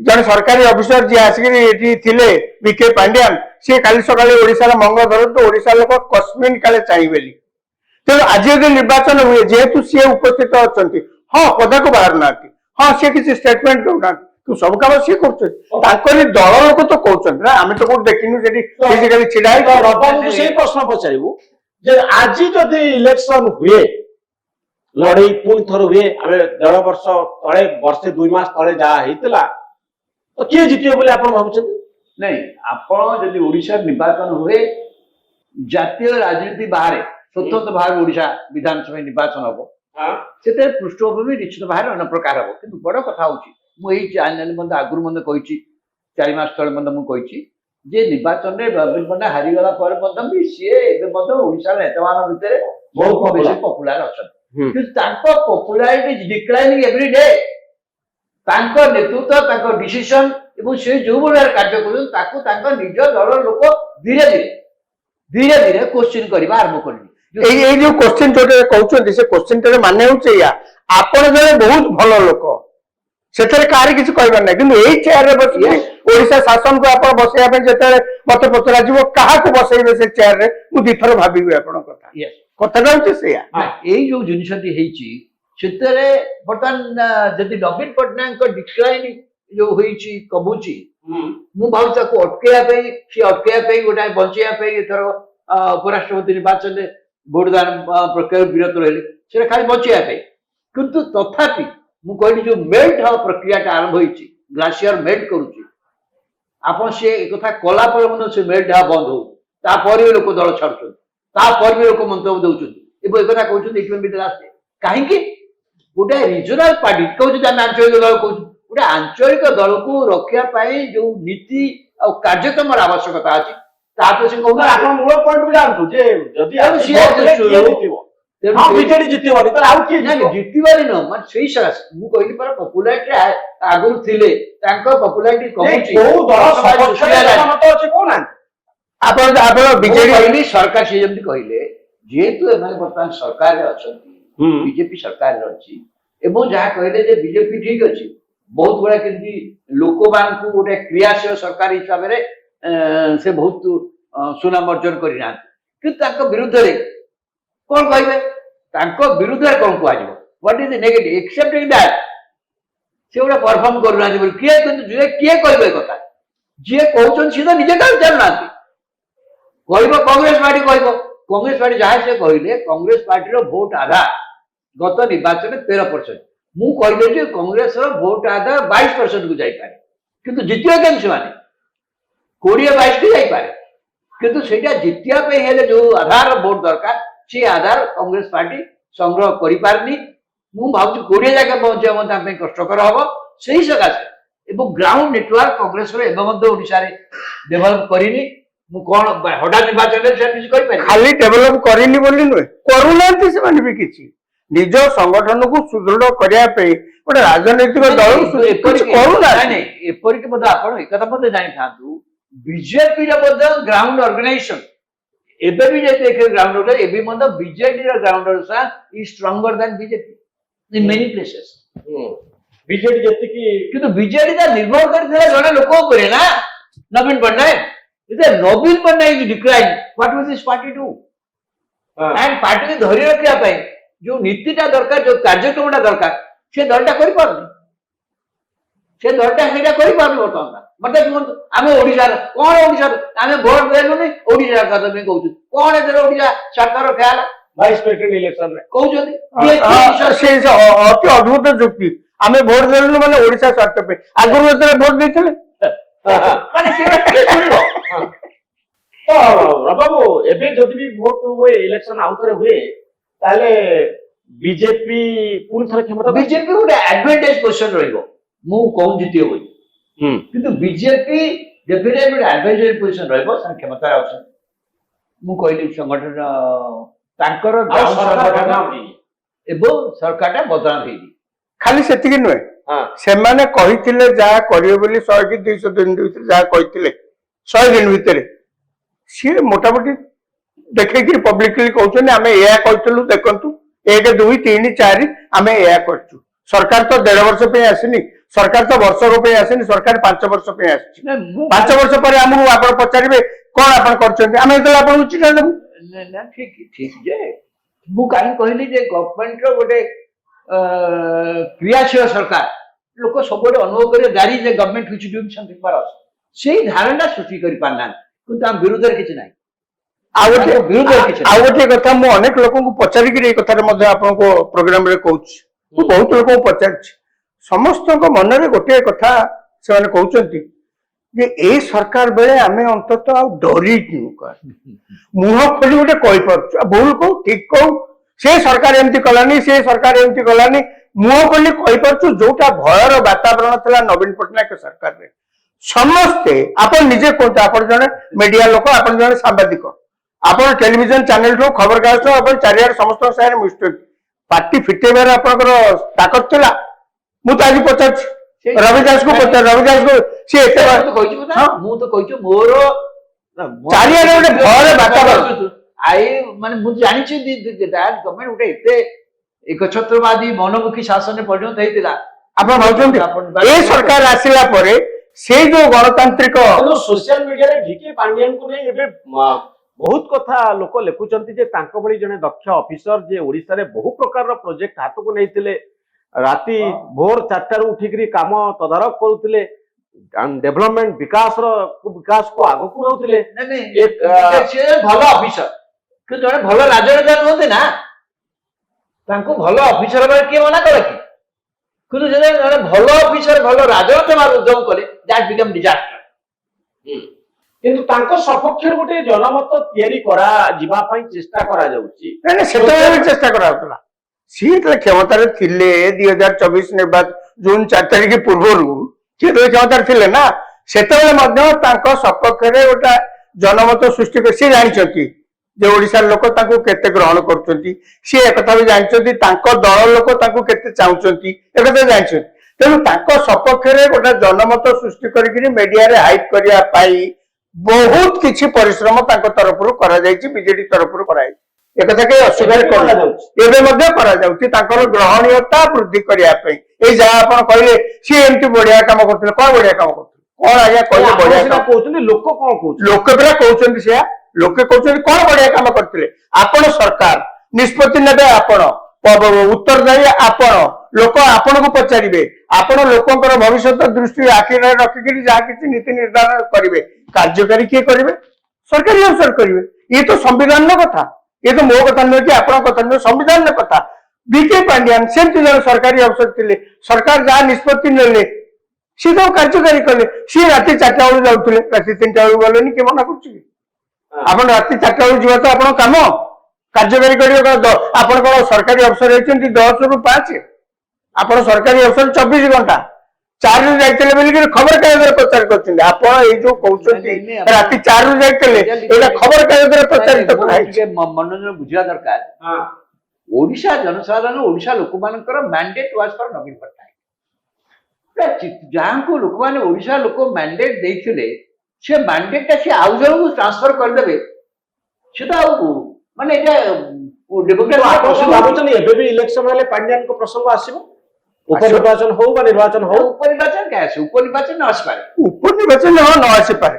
ଜଣେ ସରକାରୀ ଅଫିସର ଯିଏ ଆସିକି ଏଠି ଥିଲେ ଭିକେ ପାଣ୍ଡିଆନ, ସିଏ କାଲି ସକାଳେ ଓଡିଶାର ମଙ୍ଗଳ ଧରନ୍ତୁ, ଓଡିଶା ଲୋକ କସ୍ମିନ୍ କାଳେ ଚାହିଁବେନି। ତେଣୁ ଆଜି ଯଦି ନିର୍ବାଚନ ହୁଏ, ଯେହେତୁ ସିଏ ଉପସ୍ଥିତ ଅଛନ୍ତି, ହଁ ପଦାକୁ ବାହାରୁନାହାନ୍ତି, ହଁ ସିଏ କିଛି ଷ୍ଟେଟମେଣ୍ଟ ଦଉନାହାନ୍ତି, ସବୁ କାମ ସିଏ କରୁଛନ୍ତି। ତାଙ୍କରି ଦଳ ଲୋକ ତ କହୁଛନ୍ତି ନା, ଆମେ ତ କୋଉଠି ଦେଖିନୁ ସେଠି ଫିଜିକାଲି ଛିଡା ହେଇକି। ରବାବୁଙ୍କୁ ସେଇ ପ୍ରଶ୍ନ ପଚାରିବୁ ଯେ ଆଜି ଯଦି ଇଲେକ୍ସନ ହୁଏ, ଲଢେଇ ପୁଣି ଥର ହୁଏ, ଆମେ 1.5 ବର୍ଷ ତଳେ, ବର୍ଷେ 2 ମାସ ତଳେ ଯାହା ହେଇଥିଲା, ତ କିଏ ଜିତିବ ବୋଲି ଆପଣ ଭାବୁଛନ୍ତି? ନାଇଁ, ଆପଣ ଯଦି ଓଡିଶାର ନିର୍ବାଚନ ହୁଏ, ଜାତୀୟ ରାଜନୀତି ବାହାରେ ସ୍ୱତନ୍ତ୍ର ଭାବରେ ଓଡିଶା ବିଧାନସଭା ନିର୍ବାଚନ ହବ, ସେଥିରେ ପୃଷ୍ଠଭୂମି ନିଶ୍ଚିତ ଭାବରେ ଅନ୍ୟ ପ୍ରକାର ହବ। କିନ୍ତୁ ବଡ କଥା ହଉଛି, ମୁଁ ଏଇ ଚ୍ୟାନେଲ ମଧ୍ୟ ଆଗରୁ ମଧ୍ୟ କହିଛି, 4 ମାସ ତଳେ ମଧ୍ୟ ମୁଁ କହିଛି ଯେ ନିର୍ବାଚନରେ ନବୀନ ପଟ୍ଟନାୟକ ହାରିଗଲା ପରେ ମଧ୍ୟ ବି ସିଏ ଏବେ ମଧ୍ୟ ଓଡିଶାର ନେତାମାନଙ୍କ ଭିତରେ ବହୁତ ବେଶୀ ପପୁଲାର ଅଛନ୍ତି। କିନ୍ତୁ ତାଙ୍କ ପପୁଲାରିଟି ଡିକ୍ଲାଇନିଂ ଏଭ୍ରି ଡେ। ତାଙ୍କ ନେତୃତ୍ୱ, ତାଙ୍କ ଡିସିସନ ଏବଂ ସେ ଯୋଉ ଭଳିଆ କାର୍ଯ୍ୟ କରୁଛନ୍ତି, ତାକୁ ତାଙ୍କ ନିଜ ଦଳର ଲୋକ ଧୀରେ ଧୀରେ କୋଶ୍ଚିନ୍ କରିବା ଆରମ୍ଭ କରିବେ। ଏଇ ଯୋଉ କୋଶ୍ଚିନ୍ ଯୋଉଟା କହୁଛନ୍ତି, ସେ କୋଶ୍ଚିନ୍ଟାର ମାନେ ହଉଛି ଏଇଆ, ଆପଣ ଜଣେ ବହୁତ ଭଲ ଲୋକ, ସେଥିରେ କାହାରି କିଛି କହିବାର ନାହିଁ, କିନ୍ତୁ ଏଇ ଚେୟାରରେ ବସିକି ଓଡିଶା ଶାସନକୁ ଆପଣ ବସେଇବା ପାଇଁ ଯେତେବେଳେ ମତେ ପଚରାଯିବ କାହାକୁ ବସେଇବେ ସେ ଚେୟାରରେ, ମୁଁ 2 ଥର ଭାବିବି ଆପଣଙ୍କ କଥା। କଥାଟା ହଉଛି ସେଇଆ। ଏଇ ଯୋଉ ଜିନିଷଟି ହେଇଛି, ସେଥିରେ ବର୍ତ୍ତମାନ ଯଦି ନବୀନ ପଟ୍ଟନାୟକଙ୍କ ଡିକ୍ଲାଇନ ଯୋଉ ହେଇଛି କମୁଛି, ମୁଁ ଭାବୁଛି ତାକୁ ଅଟକେଇବା ପାଇଁ ଗୋଟାଏ ବଞ୍ଚେଇବା ପାଇଁ ଏଥର ଉପରାଷ୍ଟ୍ରପତି ନିର୍ବାଚନରେ ଭୋଟଦାନ ପ୍ରକ୍ରିୟାରୁ ବିରତ ରହିଲେ, ସେଟା ଖାଲି ବଞ୍ଚେଇବା ପାଇଁ। କିନ୍ତୁ ତଥାପି ମୁଁ କହିଲି ଯୋଉ ମେଲ୍ଟ ହବା ପ୍ରକ୍ରିୟାଟା ଆରମ୍ଭ ହେଇଛି, ଗ୍ଲାସିୟର ମେଲ୍ଟ କରୁଛି, ଆପଣ ସେ କଥା କଲା ପରେ ମଧ୍ୟ ସେ ମେଲ୍ଟ ହେବା ବନ୍ଦ ହଉଛି, ତାପରେ ବି ଲୋକ ଦଳ ଛାଡୁଛନ୍ତି, ତାପରେ ବି ଲୋକ ମନ୍ତବ୍ୟ ଦଉଛନ୍ତି ଏବଂ ଏକଥା କହୁଛନ୍ତି ଏଇଥିପାଇଁ ଭିତରେ ଆସେ। କାହିଁକି? ଗୋଟେ ରିଜନାଲ ପାର୍ଟି କହୁଛନ୍ତି, ଆମେ ଆଞ୍ଚଳିକ ଦଳ କହୁଛୁ, ଗୋଟେ ଆଞ୍ଚଳିକ ଦଳକୁ ରଖିବା ପାଇଁ ଯୋଉ ନୀତି ଆଉ କାର୍ଯ୍ୟକ୍ରମର ଆବଶ୍ୟକତା ଅଛି, ତା ତ ସେ କହୁଛନ୍ତି। ଆପଣ ମୂଳ ପଏଣ୍ଟ ଯାଆନ୍ତୁ ଯେ ଯଦି ବିଜେଡି ଜିତିବନି ତାହେଲେ ଆଉ କିଏ ଜିତିବାରି ନୁହଁ, ମାନେ ସେଇ ସକାଶେ ମୁଁ କହିଲି ପରା, ପପୁଲାରିଟି ଆଗରୁ ଥିଲେ, ତାଙ୍କ ପପୁଲାରିଟି କମୁଛି। ଆପଣ ବିଜେଡି ସରକାର ସେ ଯେମିତି କହିଲେ, ଯେହେତୁ ଏମାନେ ବର୍ତ୍ତମାନ ସରକାରରେ ଅଛନ୍ତି, ବିଜେପି ସରକାରରେ ଅଛି, ଏବଂ ଯାହା କହିଲେ ଯେ ବିଜେପି ଠିକ ଅଛି, ବହୁତ ଗୁଡା କେମିତି ଲୋକମାନଙ୍କୁ ଗୋଟେ କ୍ରିୟାଶୀଳ ସରକାର ହିସାବରେ ସେ ବହୁତ ସୁନାମ ଅର୍ଜନ କରିନାହାନ୍ତି। କିନ୍ତୁ ତାଙ୍କ ବିରୁଦ୍ଧରେ କଣ କହିବେ? ତାଙ୍କ ବିରୁଦ୍ଧରେ କଣ କୁହାଯିବ? What is the negative excepting that ସେ ଗୋଟେ ପରଫର୍ମ କରୁନାହାନ୍ତି ବୋଲି କିଏ, କିନ୍ତୁ କିଏ କହିବେ କଥା? ଯିଏ କହୁଛନ୍ତି ସିଏ ତ ନିଜେ କାହିଁ ଜାଣୁନାହାନ୍ତି। କହିବ କଂଗ୍ରେସ ପାର୍ଟି କହିବ, କଂଗ୍ରେସ ପାର୍ଟି ଯାହା ସେ କହିଲେ, କଂଗ୍ରେସ ପାର୍ଟିର ଭୋଟ ଆଧାର ଗତ ନିର୍ବାଚନରେ 13%। ମୁଁ କହିଲି ଯେ କଂଗ୍ରେସର ଭୋଟ ଆଧାର 22% କୁ ଯାଇପାରେ, କିନ୍ତୁ ଜିତିବା କେମିତି ସେମାନେ 20-22 କୁ ଯାଇପାରେ, କିନ୍ତୁ ସେଇଟା ଜିତିବା ପାଇଁ ହେଲେ ଯୋଉ ଆଧାର ଭୋଟ ଦରକାର, ସେ ଆଧାର କଂଗ୍ରେସ ପାର୍ଟି ସଂଗ୍ରହ କରିପାରୁନି। ମୁଁ ଭାବୁଛି 20 ଜାଗା ପହଞ୍ଚିବା ମଧ୍ୟ ଆମ ପାଇଁ କଷ୍ଟକର ହବ। ସେଇ ସକାଶେ ଏବଂ ଗ୍ରାଉଣ୍ଡ ନେଟୱାର୍କ କଂଗ୍ରେସର ଏବେ ମଧ୍ୟ ଓଡ଼ିଶାରେ ଡେଭଲପ କରିନି। ମୁଁ କଣ ହଠାତ୍ ନିର୍ବାଚନରେ ସେ କିଛି କରିପାରିବି? ଖାଲି ଡେଭଲପ କରିନି ବୋଲି ନୁହେଁ, କରୁନାହାନ୍ତି ସେମାନେ ବି କିଛି। ନିଜ ସଂଗଠନକୁ ସୁଦୃଢ କରିବା ପାଇଁ ଗୋଟେ ରାଜନୈତିକ ଦଳ କିଛି କରୁନାହାନ୍ତି। ଏପରିକି ମଧ୍ୟ ଆପଣ ଏକଥା ମଧ୍ୟ ଜାଣିଥାନ୍ତୁ ବିଜେପିର ମଧ୍ୟ ଗ୍ରାଉଣ୍ଡ ଅର୍ଗାନାଇଜେସନ ଏବେ ବି ଯଦି ଦେଖିବେ ଗ୍ରାଉଣ୍ଡ ଏବେ ମଧ୍ୟ ବିଜେଡିର ଗ୍ରାଉଣ୍ଡ ଅର୍ଗାନାଇଜେସନ ଇଜ ଷ୍ଟ୍ରଙ୍ଗର ଦାନ ବିଜେପି ଇନ୍ मेनी ପ୍ଲେसेस। ବିଜେଡି ଯେତିକି କିନ୍ତୁ ବିଜେଡି ତା ନିର୍ଭର କରିଥିଲା ଜଣେ ଲୋକ ଉପରେ ନା ନବୀନ ପଟ୍ଟନାୟକ। ନବୀନ Patnaik decline what was this party do and party को धरी रखा जो नीतिटा दरकार जो कार्यक्रमटा दरकार से दलटा करिपारुनी से दलटा सेटा करिपारुनी बर्तमान मते आमे ओडिसा कोन ओडिसा आमे वोट देलुनी ओडिसा कथा में कहू कोन एदर ओडिसा सरकार ख्याल वाइस प्रेसिडेंट इलेक्शन रे कहउछनी से अति अद्भुत जुक्ति आमे वोट देलु माने ओडिसा स्वार्थ पे आगुरु एतरे वोट देथिले माने सेटा के सुनिबो तो बाबू एबे जदि भी वोट हुए इलेक्शन आउथरे हुए ताले बीजेपी पूर्ण थरे क्षमता बीजेपी गोटे एडवांटेज पोजीशन रहिबो मु कोन जितियो होई किंतु बीजेपी डेफिनेटली गोटे एडवांटेज पोजीशन रहिबो सन क्षमता अछि मु कहली संगठन तांकर एबो सरकारटा बदनाम हेई खाली सेतिकी नुहे सेमाने कहिथिले जा करियो बोली 100 कि 200 दिन भीतर जा कहिथिले 100 दिन भीतर सी मोटामोटी देखिए पब्लिकली कहते आम या कहलु देखु 1 2 3 4 आम या कर सरकार तो 1.5 वर्ष पे आसनी सरकार तो वर्ष आसनी सरकार 5 वर्ष पे आस 5 वर्ष पर आमको आप पचारे कौन आप चिटा देबू ठीक ठीक जे मु कहीं कहली जे गवर्नमेंट रो गोटे क्रियाशील सरकार लोक सब अनुभव करे गाड़ी जे government which doing something for us से धारणा सृष्टि करि पारना किंतु हम विरोध रे किछ नाही गोटे कथा मु अनेक लोक पचारिकी आपको प्रोग्राम रे कहूँ बहुत लोक पचार समस्त मन में गोटे कथा से कहते जे ए सरकार बेले आम अंतत डरी मुह खोली गोटे कहीपर भूल कहू ठीक कहू से सरकार एमती कलानी से सरकार एमती कलानी मुह खोली कहीपर जोटा भयर वातावरण था नवीन पट्टनायक सरकार रे समस्ते आप निजे कहते आप जड़े मीडिया लोक आप जड़े सांबादिक आप टेलीविजन चैनल ठू खबर कागज आप चारिआड समस्त सारे मिशुं पार्टी फिटेबार आपंकर ताकत थिला मु तो आज पचार रवि दास को पचार रवि दास को सी एते मु तो कहिछु मोर चारिआड गोटे भयर वातावरण आई माने मु जानि छि दैट गवर्नमेंट उठे एते एकछत्रवादी मनमुखी शासन में परिणत हेतिला आप भावुछंती ए सरकार आसिला परे से जो गणतांत्रिक सोशल मीडिया रे डीके पांडियन को नै एबे बहुत कथा लोक लिखुचंती जे तांको भली जने दक्ष ऑफिसर जे ओडिसा रे बहु प्रकार रो प्रोजेक्ट हाथ को नैतिले राती भोर 4टा रू उठिकरी काम तदारक करूतिले डेवलपमेंट विकास को आगो को रहउतिले एक भलो ऑफिसर कि जने भलो राजनेता नहोते ना तांको भलो ऑफिसर बारे के मना करे कि किंतु जने भलो ऑफिसर भलो राजनेता मार उद्यम करे दैट बिकम डिजास्टर किंतु तांको सपक्ष गोटे जनमत तैयारी करा जिबा पई चेष्टा करा जाउची नै सेतो चेष्टा करा होतला सी क्षमता रे थिले 2024 निर्वाचन जून 4 तारिख पूर्वरु सी क्षमता रे थिले ना सेतबेले मध्ये तांको सपक्ष रे गोटा जनमत सृष्टि कर सी जानिचंती जे ओडिसा लोक तांको केते ग्रहण करचंती सी एकथा भी जानिचंती तांको दल लोक तांको केते चाहुचंती एकथा जानिचंती तेनु तांको सपक्ष रे गोटा जनमत सृष्टि करिकरी मीडिया रे हाइप करिया पाई बहुत किछि परिश्रम तांको तरफरु करा जायछि बीजेडी तरफरु करा जायछि एक कथा के अस्वीकार करा जाउछि एबे मध्ये करा जाउछि तांकर ग्रहणीयता वृद्धि करिया पई ए जा आपण कहले सी एमटी बढ़िया काम करथले कोन बढ़िया काम करथले कोन आज्ञा कहले बढ़िया काम कहउछन लोक कोन कहउछ लोक बेरा कहउछन से लोक कहउछन कोन बढ़िया काम करथले आपण सरकार निष्पत्ति नेबे आपण उत्तरदायी आपण लोक आपण को पचारिबे आपण लोकंकर भविष्य दृष्टि आखि रखिक जहाँ किसी नीति निर्धारण करेंगे कार्यकारी किए करेंगे सरकारी अफसर करेंगे ये तो संविधान कथा ये तो मो कथा नुहे कि आप कथा नुहे संविधान कथा बीके पांड्यान सेमती जन सरकारी अफसर थे सरकार जहाँ निष्पत्ति ने सी तो कार्यकारी कले सी राति 4टा बेलू जाऊे राति 3टा बेलू गले किए मना कर राति 4टा बेलू जा तो आप कम कार्यकारी करेंगे आप सरकारी अफसर होती 10 ରୁ 5 आप सरकारी अफसर 24 घंटा 4 ରୁ जाइते बोलिक खबर कागज प्रचार करते जो कहते राति 4 ରୁ जाइते खबर कागज प्रचारित मनोरंजन बुझा दरकार ओडिशा जनसाधारण ओडिशा लोक मानकर मैंडेट वाज फॉर नवीन पट्टनायक ଯାହାଙ୍କୁ ଲୋକମାନେ ଓଡ଼ିଶା ଲୋକ ମ୍ୟାଣ୍ଡେଟ୍ ଦେଇଥିଲେ ସେ ମ୍ୟାଣ୍ଡେଟଟା ସେ ଆଉ ଜଣଙ୍କୁ ଟ୍ରାନ୍ସଫର କରିଦେବେ ସେ ତ ଆଉ ମାନେ ଏଇଟା ଆପଣ ଭାବୁଛନ୍ତି ଏବେ ବି ଇଲେକ୍ସନ ହେଲେ ପାଣ୍ଡିଆନଙ୍କ ପ୍ରସଙ୍ଗ ଆସିବ ଉପନିର୍ବାଚନ ହଉ ବା ନିର୍ବାଚନ ହଉ ଉପନିର୍ବାଚନ କାହିଁ ଆସିବ ଉପନିର୍ବାଚନ ନ ଆସିପାରେ ଉପନିର୍ବାଚନ ନ ଆସିପାରେ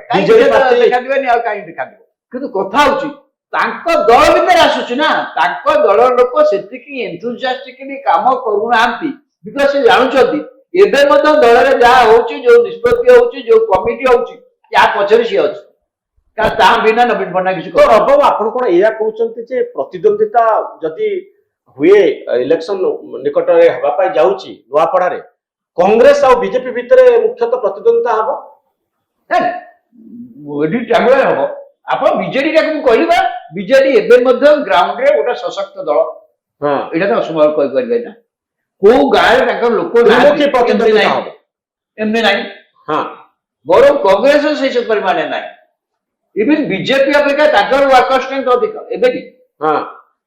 ଦେଖାଯିବନି ଆଉ କାହିଁକି ଦେଖାଯିବ କିନ୍ତୁ କଥା ହଉଛି ତାଙ୍କ ଦଳ ଭିତରେ ଆସୁଛି ନା ତାଙ୍କ ଦଳର ଲୋକ ସେତିକି ଏନ୍ଥୁଜିଆଷ୍ଟିକଲି କାମ କରୁନାହାନ୍ତି ବିକଜ ସେ ଜାଣୁଛନ୍ତି ଏବେ ମଧ୍ୟ ଦଳରେ ଯାହା ହଉଛି ଯୋଉ ନିଷ୍ପତ୍ତି ହଉଛି ଯୋଉ କମିଟି ହଉଛି ୟା ପଛରେ ସିଏ ଅଛି କାରଣ ତା ବିନା ନବୀନ ପଟ୍ଟନାୟକ କିଛି ରବ ଆପଣ କଣ ଏଇଆ କହୁଛନ୍ତି ଯେ ପ୍ରତିଦ୍ୱନ୍ଦିତା ଯଦି ହୁଏ ଇଲେକ୍ସନ ନିକଟରେ ହେବା ପାଇଁ ଯାଉଛି ନୂଆପଡାରେ କଂଗ୍ରେସ ଆଉ ବିଜେପି ଭିତରେ ମୁଖ୍ୟତଃ ପ୍ରତିଦ୍ୱନ୍ଦିତା ହବ ଏଠି ଟାଙ୍ଗୁଆ ହବ ଆପଣ ବିଜେଡି ଟାକୁ ମୁଁ କହିଲି ବା ବିଜେଡି ଏବେ ମଧ୍ୟ ଗ୍ରାଉଣ୍ଡରେ ଗୋଟେ ସଶକ୍ତ ଦଳ ଏଇଟା ତ ଅସମ୍ଭବ କହିପାରିବେ ନା କୋଉ ଗାଁରେ ତାଙ୍କର ଲୋକ ପ୍ରତିଦ୍ୱନ୍ଦିତା ହବ ଏମିତି ନାହିଁ ବରଂ କଂଗ୍ରେସ ସେଇ ପରିମାଣରେ ନାହିଁ ଇଭେନ ବିଜେପି ଅପେକ୍ଷା ତାଙ୍କର ୱାର୍କର ଷ୍ଟ୍ରେନ୍ଥ ଅଧିକ ଏବେ ବି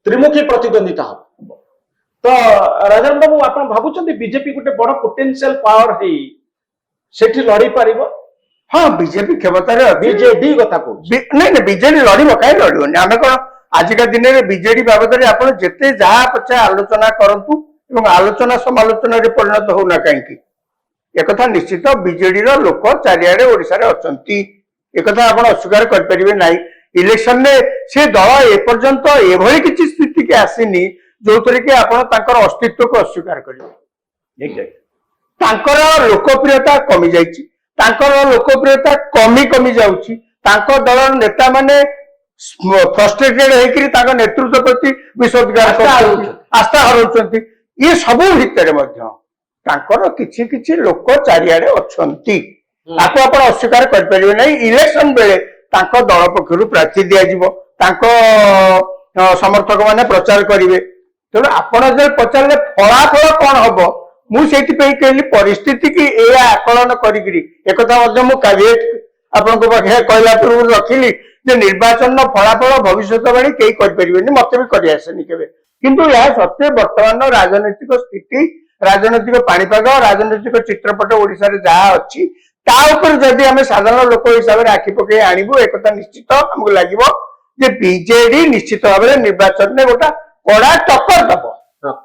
ତ୍ରିମୁଖୀ ପ୍ରତିଦ୍ୱନ୍ଦିତା ହବ ତ ରାଜନ ବାବୁ ଆପଣ ଭାବୁଛନ୍ତି ବିଜେପି ଗୋଟେ ବଡ ପୋଟେନସିଆଲ ପାୱାର ହେଇ ସେଠି ଲଢି ପାରିବ ହଁ ବିଜେପି କ୍ଷମତାରେ ବିଜେଡି କଥା କହୁଛି ନାଇଁ ନାଇଁ ବିଜେଡି ଲଢିବ କାହିଁ ଲଢିବନି ଆମେ କଣ ଆଜିକା ଦିନରେ ବିଜେଡି ବାବଦରେ ଆପଣ ଯେତେ ଯାହା ପଛେ ଆଲୋଚନା କରନ୍ତୁ ଏବଂ ଆଲୋଚନା ସମାଲୋଚନାରେ ପରିଣତ ହଉନା କାହିଁକି एकथा निश्चित बीजेडी लोक चारिआडे ओडिशा रे अछंती एकथा आपण अस्वीकार करପାରିबे नाही इलेक्शन ने से दल एपर्यंत एभली किछि स्थिति के आसीनी जोतरे कि आपण तांकर अस्तित्व को अस्वीकार करिवे तांकर लोकप्रियता कमी जाईछि तांकर लोकप्रियता कमी कमी जाउछि तांकर दल नेता माने फ्रस्ट्रेटेड हेकरी तांकर नेतृत्व प्रति विश्वासघात आस्था हरउछंती ये सब भितर मध्य तांकर किछि किछि लोक चारिआडे अछंती आपको आपण अस्वीकार कर परिबे नै इलेक्शन बेले तांको दल पक्षरु प्रार्थी दिया जिवो तांको समर्थक माने प्रचार करिवे तेणु आपण जे पचारले फलाफल कोन हबो मु सेति पे कहली परिस्थिति की एया आकलन करिगिरी एकथा मध्य मु कैबिनेट आपनको पाखे कहला पूर्व रखिली जे निर्वाचन न फलाफल भविष्यवाणी केही कर परिबेनी मते भी करि आसेनी केबे किंतु या सत्य वर्तमान राजनीतिक स्थिति राजनीतिक पाणीपाग राजनीतिक चित्रपट ओडिशा रे जहा अछि ता ऊपर जदि हमें साधारण लोक हिसाब रे आखि पके आनिबो एकता निश्चित हमको लागिवो जे बीजेडी निश्चित भाव में निर्वाचन में गोटा कड़ा टक्कर दबो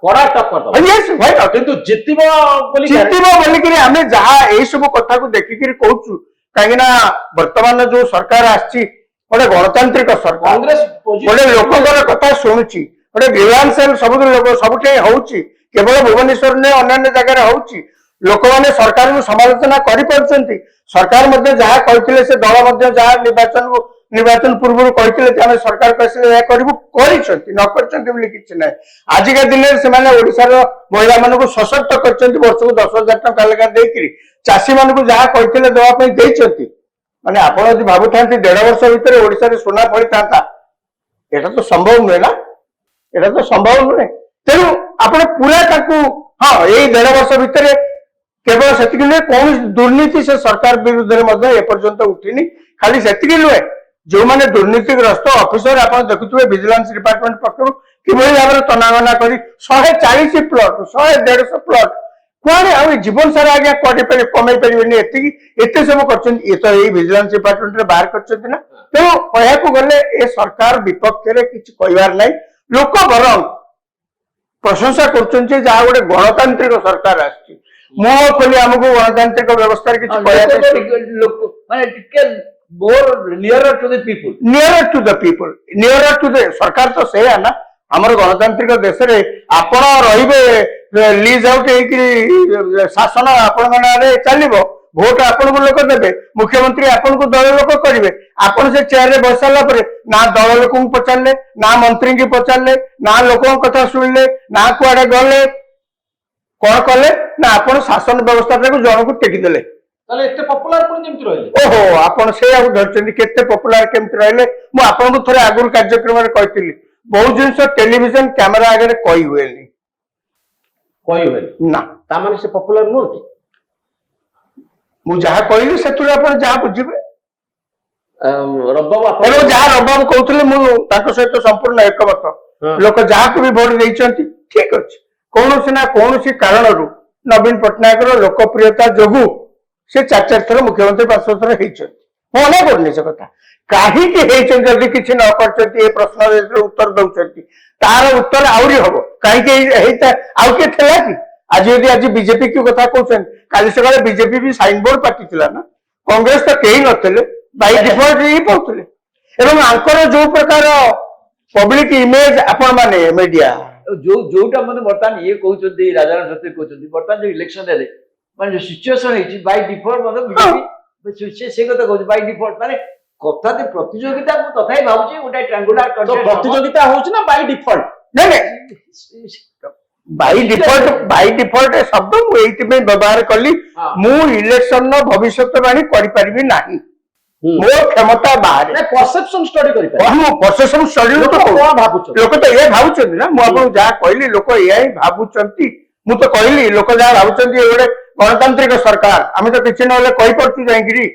कड़ा टक्कर दबो यस भाई किंतु जितिबो बोली कि हमें जहा एई सब कथा को देखि कि कहूछु काहे ना वर्तमान जो सरकार आछि ओडे गणतांत्रिक सरकार कांग्रेस ओडे लोककर कथा सुनुची ओडे ग्रीवांसल सब लोक सबटे होउची केवल भुवनेश्वर ने अन्य जगह होउची लोक माने सरकार को समालोचना करि परछंती सरकार मध्ये जहा कहिथिले से दल मध्ये जहा निर्वाचन पूर्व कहिथिले जे हम सरकार कहले या करिवु करिसंती न करछंती बोली किछ नै आज के दिन से माने ओडिसा रो महिला माने को सशक्त करछंती वर्ष को 10,000 टका लेखा देकरी चासी माने को जहा कहिथिले देवा पई देइछंती माने आपण यदि भाबुथांती 1.5 वर्ष भीतर ओडिसा रे सोना पड़ी थांता एटा तो संभव नै ना एटा तो संभव नै तेणु आपण पूरा ताकू हाँ यही 1.5 वर्ष भीतर केवल से कौन दुर्नीति से सरकार विरुद्ध में एपर्यंत उठिनी खाली से नुहे जो मैंने दुर्नीतिग्रस्त ऑफिसर आप देखुए विजिलेंस डिपार्टमेंट पक्ष कि भाव में तनागना कर 140 प्लट 100-150 प्लट कौन जीवन सारा आज्ञा कमे पारे एत सब कर विजिलेंस डिपार्टमेंट बाहर कर तेणु कहू गले ए सरकार विपक्ष में किसी कहबार ना लोक बरं प्रशंसा कर जहाँ गोटे गणतांत्रिक सरकार आछि मुह खोली आमको गणतांत्रिक व्यवस्था नियरर टू द पीपल सरकार तो से ना आमर गणतांत्रिक देश रे आपण रहिबे लीज आउट शासन आपण चलो भोट आपण को लोक देवे मुख्यमंत्री आपण को दल लोक करेंगे आपण से चेयर रे बस सारा ना दल लोक पचारे ना मंत्री की पचारे ना लोक कथा शुणिले ना कुआडे गले कौन कले ना आपण शासन व्यवस्था जन को टेकीदेले ओहो आपण से धरते केते पॉपुलर केमती रहिले मु आपण को थोड़े आगुर कार्यक्रम रे कहतिली बहुत जिनस टेलीविजन कैमरा आगे कही हुए ना ता माने से पॉपुलर नुहति मु जहा कहली सेतुरे आपण जहा बुझिबे रबाबू आपण जहा रबाबू कहउतले मु ताको सहित संपूर्ण एकमत लोक जहा को भी वोट देइचंती ठीक अछि कोनोसी ना कोनोसी कारणरू नवीन पट्टनायक लोकप्रियता जोगु से 4 थर मुख्यमंत्री 5 थर होती मना करनी से कथा कहीं जदि किसी न कर प्रश्न उत्तर दौरान तार उत्तर आहरी हम कहीं आउ किए थे कि आज बीजेपी की कथा कहते काली सकाଳେ बीजेपी भी साइन बोर्ड पार्टी थिला ना कांग्रेस तो कहीं नथिले बाय डिफॉल्ट ही पाउथिले एवं आंकर जो प्रकार पब्लिक इमेज आपण माने मीडिया जोटा मैंने बर्तमान ये कहते राजाराम सत्य कहते बर्तमान जो इलेक्शन रे माने जो सिचुएशन है बाय डिफॉल्ट मतलब बीजेपी से कथा कहते बाय डिफॉल्ट माने कथा प्रतियोगिता को तथा ही भावुची गोटे ट्रायंगुलर तो प्रतियोगिता होउछ ना बाय डिफॉल्ट नहीं बाय डिफॉल्ट शब्द मुझे व्यवहार कली मु इलेक्शन भविष्यवाणी करि नाही मो क्षमता बाहर परसेप्शन स्टडी करि हम परसेप्शन स्टडी लोक तो ये भावुचंदी ना मु आपन जा कहली लोक ये ही भावुचंदी मु तो कहली लोक जा भावुचंदी एवडे गणतांत्रिक सरकार आमे तो किछि नले कहि परछु जाइगिरी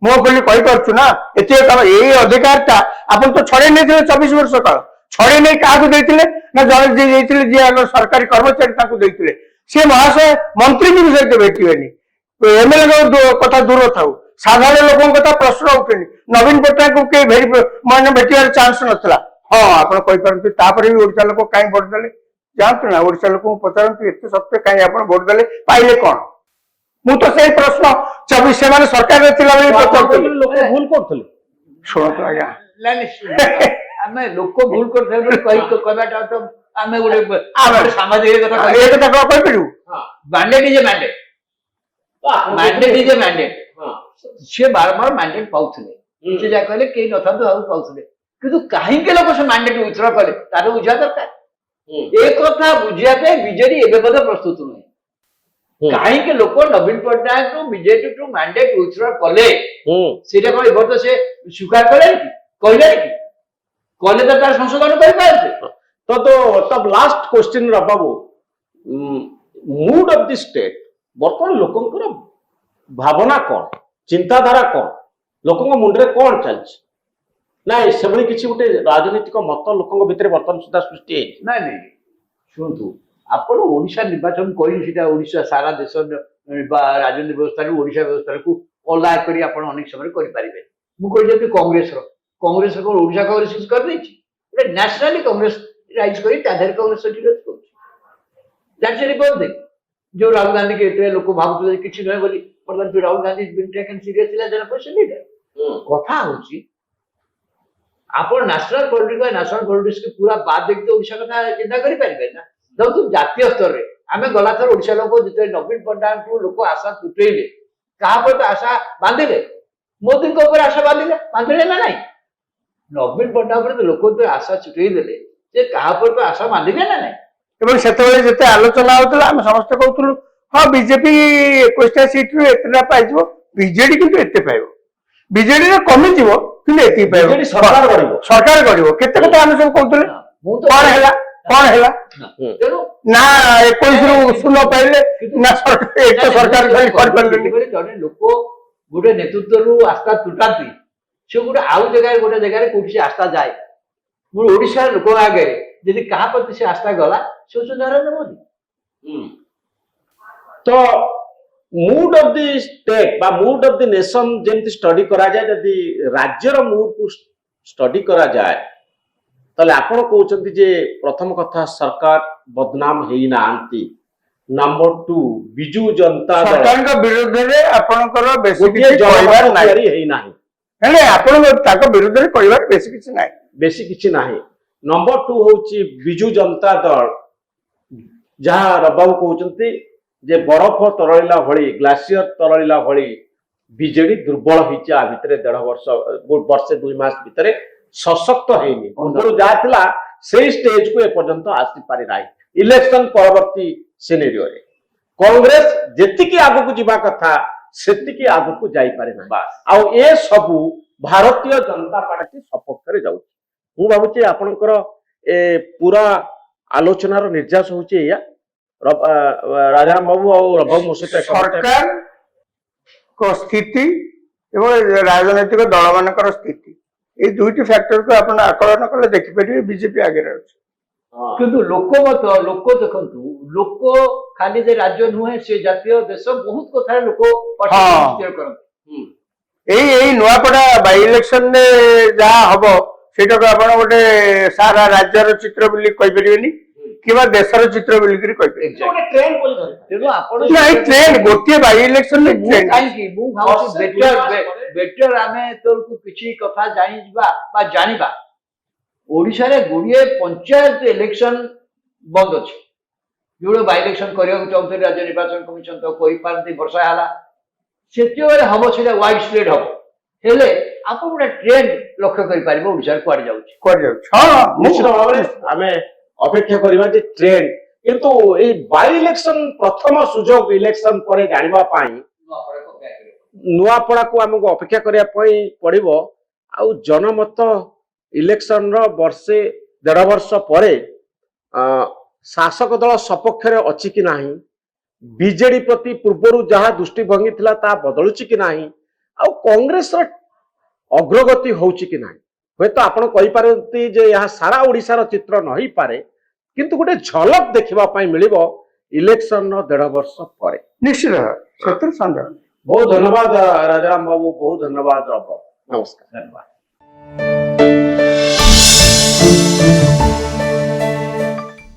मो कहली कहि परछु ना एते ए अधिकारता आपन तो छड़े नै 24 वर्ष काल छड़े नहीं क्या देते ना जड़े जी जी सरकारी कर्मचारी सी महाशय मंत्री की सहित भेटबेनी एमएलए कथा दूर था साधारण लोक कथा प्रश्न उठे नवीन पट्टनायक को कई मैंने भेटार चांस नाला हाँ आप भी ओडिशा लोक कहीं भोट देले जानते ना ओडिशा लोक पचारती एत सत्वे कहीं आप भोट देले पाइले कौन मु तो से प्रश्न 24 से सरकार भूल कर शुणु आज्ञा आमे लोक भूल कर कहबाटा तो आमे गोटे सामाजिक कथा ए कथा को कहि परिउ mandate is a mandate mandate is a mandate से बारंबार मैंडेट पाउथले से जा कहले केही नथा तो हाउ पाउथले किंतु काहे के लोक से मैंडेट विथड्र कले तार बुझा दरकार एक कथा बुझिया पे बीजेडी एबे बद प्रस्तुत नहीं काहे के लोक नवीन पट्टनायक को बीजेडी टू मैंडेट विथड्र कले सेटा को एबो तो से स्वीकार कले कि कहले कि कहले तो तार संशोधन कर पाए तो तब last question Babu mood of the state बर्तमान लोकंकर भावना कौन चिंताधारा कौन लोकंक मुंडरे कौन चलछि ना से भली किछि गोटे राजनीतिक मत लोकंक भितर बर्तमान सुधा सृष्टि नहीं नहीं शुणु आपण ओडिशा निर्वाचन करी सीटा ओडिशा सारा देश राजनीतिक व्यवस्था ओडिशा व्यवस्था को अलग करी आपण अनेक समय करि परिबे मु कहि जति कांग्रेस को ओडिशा कांग्रेस कर देछि एटा नेशनली कांग्रेस राइज करी ताधर कांग्रेस सेटिलस को दैट्स ए रिपोर्ट दे जो राहुल गांधी के एते लोक भाबुत किछि नै बोली मतलब Rahul Gandhi is been taken seriously as an opposition leader कथा होछि आपण नेशनल पॉलिटिक्स के पूरा बाद देखते ओडिशा कथा चिंता करि परिबे ना जब तू जातीय स्तर रे आमे गला थर ओडिशा लोक जते नवीन पट्टनायक को लोक आशा टुटेले कहा पर तो आशा बांधिले मोदी को ऊपर आशा बांधिले ना नहीं नवीन पट्टनायक तो लोक तो आशा छुटई देले जे कहा पर तो आशा बांधिले ना नहीं एवं सेतबेले जते आलोचना होतला हम समस्त कहउतलु हां बीजेपी 21टा सीट रे एतरा पाइजो बीजेडी किंतु एते पाइबो बीजेडी रे कमी जीवो किंतु एते पाइबो बीजेडी सरकार गड़िबो केते कथा हम सब कहउतले कौन हैला तेनु ना 21 रु सुनो पाइले ना सरकार एक तो सरकार खाली कर परले जने लोक गोटे नेतृत्व रु आस्था टुटाती से गोटे जगह कोठी आस्था जाए मु ओडिशा लोक आगे यदि कहा प्रति से आस्था गला से नरेंद्र मोदी तो मूड ऑफ द स्टेट बा मूड ऑफ द नेशन जेमति स्टडी करा जाए यदि राज्यर मूड को स्टडी करा जाए ताले आपण कहउचंती जे प्रथम कथा सरकार बदनाम हेई नांती नंबर 2 बिजू जनता दल सरकार का विरोध रे आपनकर बेसी किछि कहबार नाही हेई नाही हेले आपण ताको विरोध रे कहबार बेसी किछि नाही नंबर 2 होची बिजू जनता दल जहाँ रबाबू कहउचंती जे बरफ तरळिला भଳି ग्लासियर तरळिला भଳି बीजेडी दुर्बल होईची आ भितरे 1.5 वर्ष 2 मास भितरे सशक्त हेनी पूर्व जाथिला से स्टेज को ए पर्यंत आसी पारि नाही इलेक्शन परवर्ती सिनेरियो रे कांग्रेस जेतिकी आगु को जिबा कथा सेतिकी आगु को जाई पारे ना आ ए सबु भारतीय जनता पार्टी सपक्ष रे जाउ मु भाबुची आपनकर ए पूरा आलोचनार निर्यास होची या राजाराम बाबू और रबाबू मोसते सरकार को स्थिति एवं राजनीतिक दल मानकर स्थिति ये दुईटी फैक्टर को आपण आकलन कले देखि परिबे बीजेपी आगे रहछ किंतु लोक मत लोक देखंतु लोक खाली जे राज्य नुहे से जातीय देश बहुत कथा लोक हाँ। स्थिर करते ଏଇ ନୂଆପଡା ବାଇ ଇଲେକ୍ସନ ରେ ଯାହା ହବ ସେଇଟାକୁ ଆପଣ ଗୋଟେ ସାରା ରାଜ୍ୟର ଚିତ୍ର ବୋଲି କହିପାରିବେନି କିମ୍ବା ଦେଶର ଚିତ୍ର ବୋଲିକିରି କହିପାରିବେ ଗୋଟେ ଟ୍ରେଣ୍ଡ ବୋଲି ଧରିବା। ତେଣୁ ଆପଣ ନାଇଁ ଟ୍ରେଣ୍ଡ ଗୋଟିଏ ବାଇ ଇଲେକ୍ସନ ରେ ଟ୍ରେଣ୍ଡ କାହିଁକି ମୁଁ ଭାବୁଛି ବେଟର ଆମେ ତୋରକୁ କିଛି କଥା ଜାଣିଯିବା ବା ଜାଣିବା ଓଡିଶାରେ ଗୁଡିଏ ପଞ୍ଚାୟତ ଇଲେକ୍ସନ ବନ୍ଦ ଅଛି ଯୋଉଟା ବାଇ ଇଲେକ୍ସନ କରିବାକୁ ଚାହୁଁଥିଲେ ରାଜ୍ୟ ନିର୍ବାଚନ କମିଶନ ତ କରିପାରନ୍ତି ବର୍ଷା ହେଲା ସେତେବେଳେ ହବ ସେଇଟା ୱାଇଡ ସ୍ପ୍ରେଡ୍ ହବ ହେଲେ ଆପଣ ଗୋଟେ ଟ୍ରେଣ୍ଡ ଲକ୍ଷ୍ୟ କରିପାରିବେ ଓଡିଶାରେ କୁଆଡେ ଯାଉଛି କରିଯାଉଛି ହଁ ନିଶ୍ଚିତ ଭାବରେ ଆମେ ଅପେକ୍ଷା କରିବା ଯେ ଟ୍ରେଣ୍ଡ କିନ୍ତୁ ଏଇ ବାଇ ଇଲେକ୍ସନ ପ୍ରଥମ ସୁଯୋଗ ଇଲେକ୍ସନ ପରେ ଜାଣିବା ପାଇଁ ନୂଆପଡାକୁ ଆମକୁ ଅପେକ୍ଷା କରିବା ପାଇଁ ପଡିବ ଆଉ ଜନମତ ଇଲେକ୍ସନର ବର୍ଷେ 1.5 ବର୍ଷ ପରେ ଶାସକ ଦଳ ସପକ୍ଷରେ ଅଛି କି ନାହିଁ ବିଜେଡି ପ୍ରତି ପୂର୍ବରୁ ଯାହା ଦୃଷ୍ଟିଭଙ୍ଗୀ ଥିଲା ତାହା ବଦଳୁଛି କି ନାହିଁ ଆଉ କଂଗ୍ରେସର ଅଗ୍ରଗତି ହଉଛି କି ନାହିଁ ହୁଏତ ଆପଣ କହିପାରନ୍ତି ଯେ ଏହା ସାରା ଓଡିଶାର ଚିତ୍ର ନ ହେଇପାରେ କିନ୍ତୁ ଗୋଟେ ଝଲକ ଦେଖିବା ପାଇଁ ମିଳିବ ଇଲେକ୍ସନର 1.5 ବର୍ଷ ପରେ ନିଶ୍ଚିତ ସେଥିରେ ସନ୍ଦେହ ବହୁତ ଧନ୍ୟବାଦ ରାଜାରାମ ବାବୁ ବହୁତ ଧନ୍ୟବାଦ ରବ ନମସ୍କାର ଧନ୍ୟବାଦ